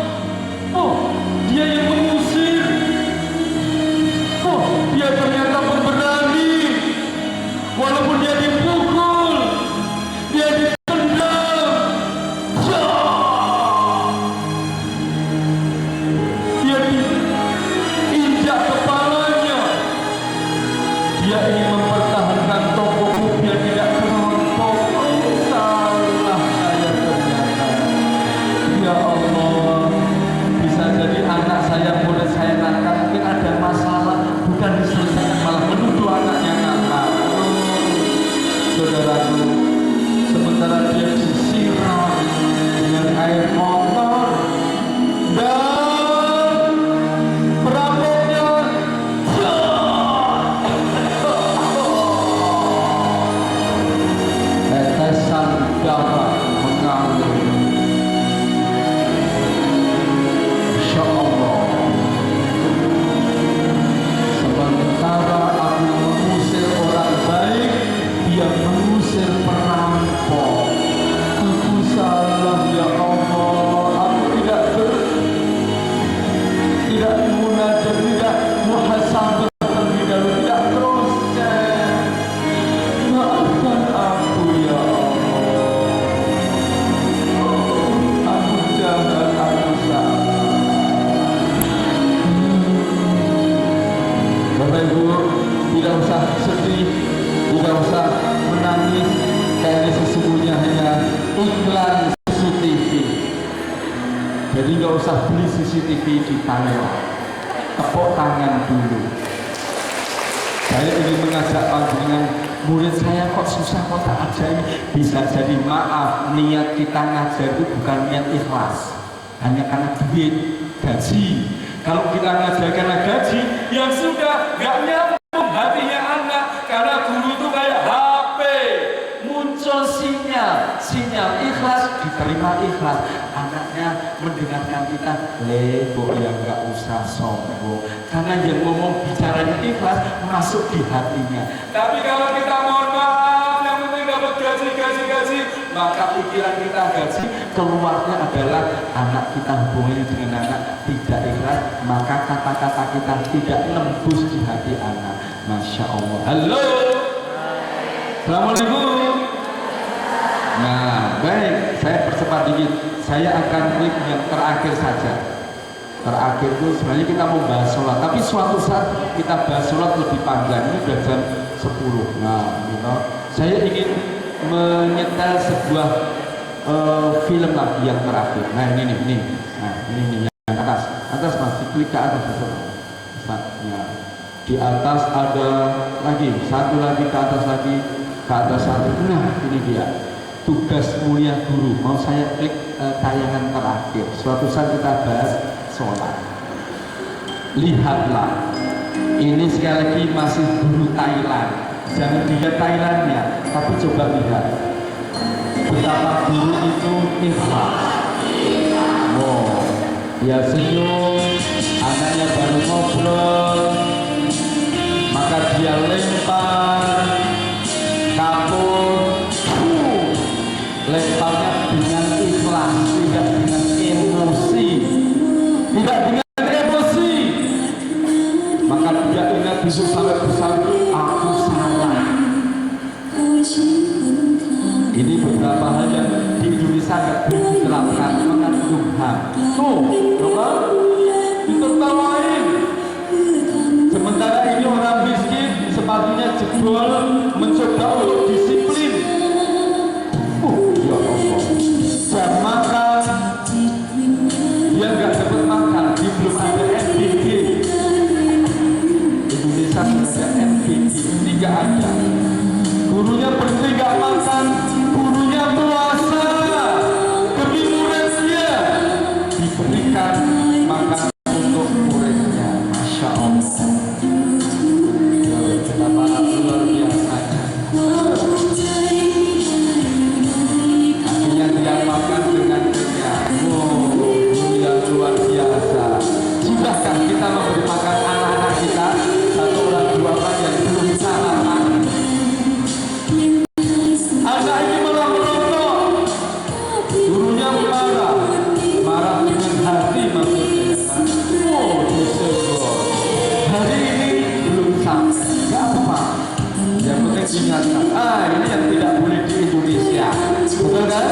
Dia yang mengusir. Dia ternyata pemberani. Walaupun dia dipukul, dia ditendang, dia diinjak kepalanya. Dia ingin mempertahankan tokohnya, dia tidak kerompok. Salah saya ternyata. Ya Allah, bisa jadi anak saya, murid saya nakal, mungkin ada masalah, bukan diselesaikan malah menuduh anaknya nakal. Saudaraku, sementara dia disiram dengan air kotor dan perampoknya tetesan darah mengalir. Insya Allah, sementara aku mengusir orang baik, dia mengusir perampok. Aku salah ya Allah. Aku tidak munajat, tidak muhasabah terlebih dahulu, tidak proses. Maafkan aku ya Allah. Aku jahat, aku salah. Bapak Ibu, tidak usah sedih, tidak usah menangis, karena sesungguhnya hanya iklan CCTV. Jadi nggak usah beli CCTV di Thailand, tepuk tangan dulu. Saya ingin mengajak panjenengan, murid saya kok susah, kok tak ajarin. Bisa jadi maaf, niat kita ngajar itu bukan niat ikhlas, hanya karena duit, gaji. Kalau kita ngajar karena gaji, yang sudah nggak nyambung hatinya anak, karena guru itu kayak HP, muncul sinyal ikhlas, diterima ikhlas. Anaknya mendengarkan kita, bu ya nggak usah sombong, karena yang ngomong bicaranya ikhlas masuk di hatinya. Tapi kalau kita mohon maaf, yang penting dapat gaji, maka pikiran kita gaji, keluarnya adalah anak kita hubungannya dengan anak tidak ikhlas, maka kata-kata kita tidak nembus di hati anak. Masya Allah. Halo, assalamualaikum. Nah, baik, saya percepat dikit. Saya akan klik yang terakhir saja. Terakhir itu sebenarnya kita mau bahas sholat, tapi suatu saat kita bahas sholat lebih panjang. Ini sudah jam 10. Nah, saya ingin menyetel sebuah film lagi yang terakhir. Nah, ini nih. Nah, ini yang atas mas, diklik ke atas. Ya. Di atas ada lagi, satu lagi ke atas lagi, ke atas satu. Nah, ini dia. tugas mulia guru. Mau saya klik tayangan terakhir. Suatu saat kita bahas sholat. Lihatlah, ini sekali lagi masih guru Thailand. Jangan dilihat Thailandnya, tapi coba lihat betapa guru itu ikhlas. Wow, dia senyum, anaknya baru ngobrol, maka dia lempar kapur, lemparnya dengan ikhlas, tidak dengan emosi, tidak dengan emosi. Maka dia ingat besok sampai bersama, aku salah. Ini beberapa hal yang di Indonesia tidak diterapkan, mengandung HAM. Tuh, coba ditertawain. Sementara ini orang miskin sepatunya jebol, mencoba untuk disiplin. Ya Allah, jam makan dia nggak dapat makan, dia belum ada NBG. Indonesia sudah ada NBG, ini nggak ada. Gurunya berhenti nggak makan, gurunya puasa demi muridnya, diberikan makan untuk muridnya. Masya Allah, betapa luar biasanya. Akhirnya dia makan dengan kenyang. Wow, yang luar biasa. Sudahkah kita memberi makan anak-anak kita? Satu orang dua orang yang belum sarapan. Anak ini malah merontok, gurunya marah dengan hati maksudnya. Oh, disebut hari ini belum sampai, nggak apa-apa. Yang penting diingatkan, ini yang tidak boleh di Indonesia, betul kan?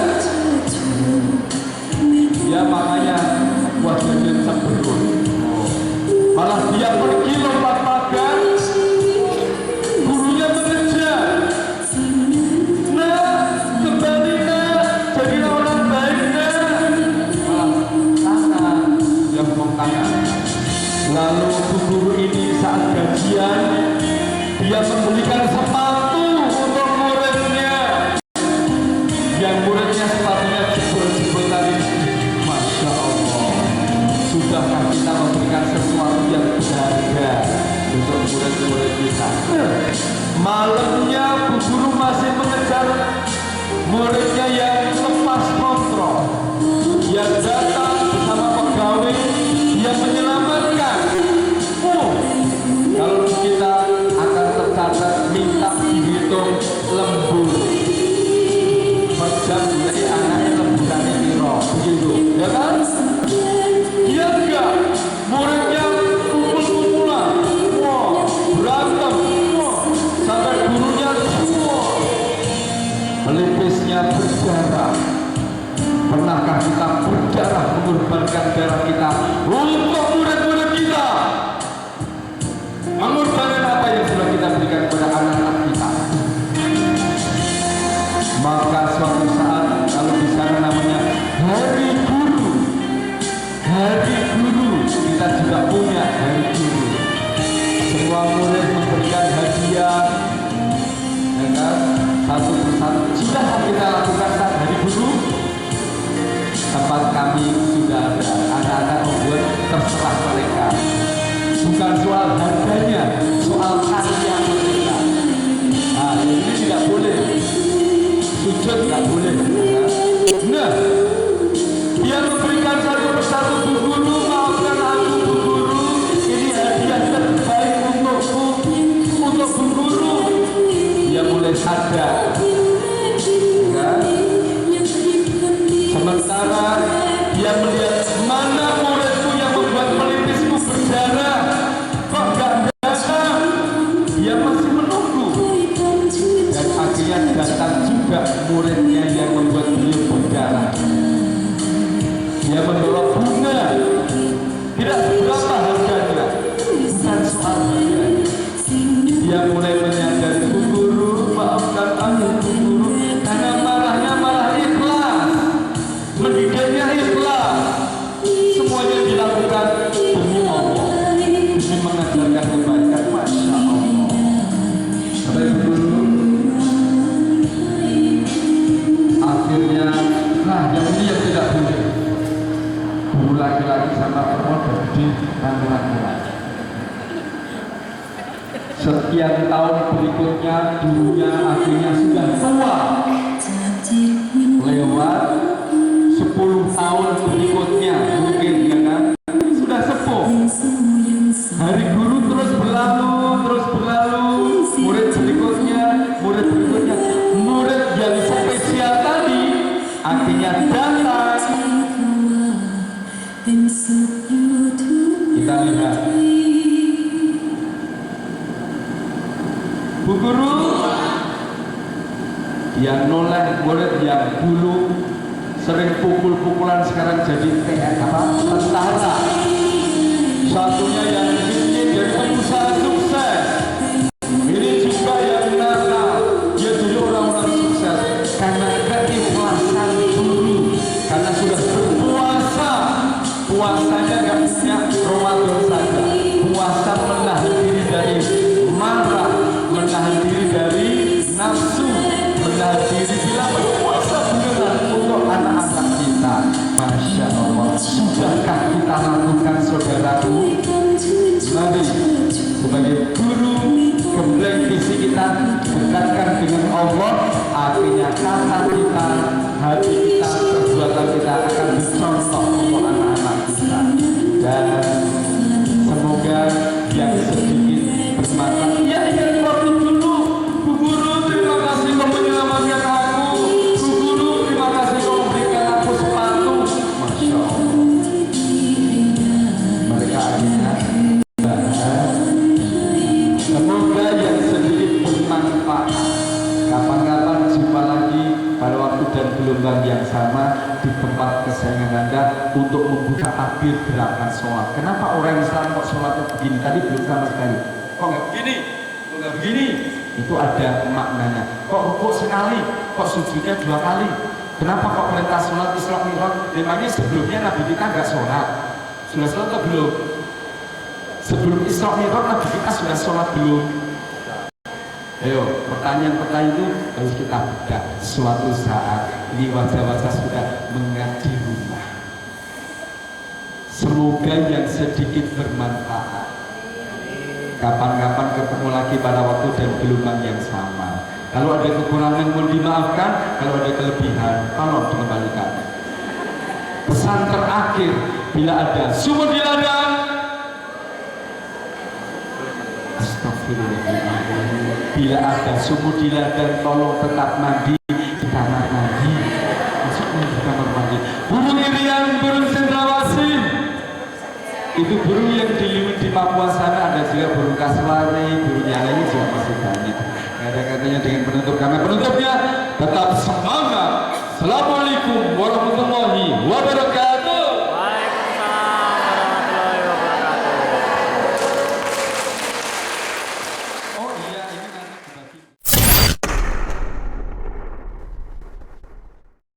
Ya makanya wajahnya cemberut. Malah dia pergi lompat pagar, gurunya mengejar. Lalu guru ini saat gajian dia membelikan sepatu untuk muridnya, yang muridnya sepatunya jebol-jebol tadi. Masya Allah, sudahkah kita memberikan sesuatu yang berharga untuk murid-murid kita? Malamnya bu guru masih mengejar muridnya yang lepas kontrol, yang datang bersama pegawai yang menyelamatkan. Kalau kita akan tercatat minta dihitung lembur per jam dari anaknya lemburannya piro, begitu, ya kan? Iya enggak? Muridnya kumpul-kumpulan, berantem, sampai gurunya pelipisnya berdarah. Pernahkah kita berdarah mengorbankan darah kita untuk murid-murid kita? Mengorbankan apa yang sudah kita berikan kepada anak-anak kita? Maka suatu saat kalau di sana namanya Hari Guru, kita juga punya Hari Guru. Semua murid memberikan hadiah, ya kan? Satu persatu. Sudah kita lakukan saat Hari Guru. Tempat kami sudah ada, anak-anak membuat terserah mereka. Bukan soal harganya, soal karya mereka. Nah, ini tidak boleh. Sujud tidak boleh. Nah, dia memberikan satu persatu, Bu Guru, maafkan aku Bu Guru, ini hadiah terbaik untukku, untuk Bu Guru. Dia mulai sadar. Ya. Sementara dia melihat mana muridku yang membuat pelipisku berdarah, kok gak datang? Dia masih menunggu. Dan akhirnya datang juga muridnya yang membuat beliau berdarah. laki-laki sama perempuan bergede rangkulan. Sekian tahun berikutnya dulunya akhirnya sudah tua. Lewat 10 tahun berikutnya mungkin ya kan sudah sepuh. Hari guru terus berlalu, murid berikutnya, murid yang spesial tadi akhirnya datang. Kita lihat Bu Guru yang noleh murid yang dulu sering pukul-pukulan sekarang jadi tentara. Satunya yang ingin jadi pengusaha sukses. Ini juga yang nakal, dia jadi orang-orang sukses karena keikhlasan dulu, karena sudah berpuasa. Puasanya gak punya Ramadan saja, puasa menahan diri dari marah, menahan diri dari nafsu, menahan diri bila berpuasa beneran untuk anak-anak kita. Masya Allah, sudahkah kita lakukan saudaraku? Mari sebagai guru gembleng visi kita dekatkan dengan Allah, akhirnya kata kita, hati kita, perbuatan kita akan dicontoh untuk anak-anak kita. Dan semoga yang sedikit bermanfaat. Ya ingat waktu dulu Bu Guru, terima kasih kau menyelamatkan aku. Bu Guru, terima kasih kau memberikan aku sepatu. Masya Allah, mereka akhirnya semoga yang sedikit bermanfaat. Kapan-kapan jumpa lagi pada waktu dan gelombang yang sama di tempat kesayangan Anda untuk membuka takbir gerakan sholat. Kenapa orang Islam kok sholatnya begini? Tadi belum sama sekali. Kok nggak begini? Kok nggak begini? Itu ada maknanya. Kok rukuk sekali? Kok sujudnya 2 kali? Kenapa kok perintah sholat Isra Mi'raj? Memangnya sebelumnya Nabi kita nggak sholat? Sudah sholat atau belum? Sebelum Isra Mi'raj Nabi kita sudah sholat belum? Ayo, pertanyaan-pertanyaan itu harus kita bedah. Suatu saat ini wajah-wajah sudah mengaji rumah. Semoga yang sedikit bermanfaat. Kapan-kapan ketemu lagi pada waktu dan gelombang yang sama. Kalau ada kekurangan mohon dimaafkan, kalau ada kelebihan tolong dikembalikan. Pesan terakhir, bila ada sumur di ladang, astagfirullahaladzim. Bila ada sumur di ladang, tolong tetap mandi di kamar mandi. Masuknya di kamar mandi. Burung irian, burung cendrawasih, itu burung yang diliwit di Papua sana. Ada juga burung kasuari, burung yang lain juga masih banyak. Kata-katanya dengan penutup kami. Penutupnya tetap semangat. Assalamualaikum warahmatullahi wabarakatuh.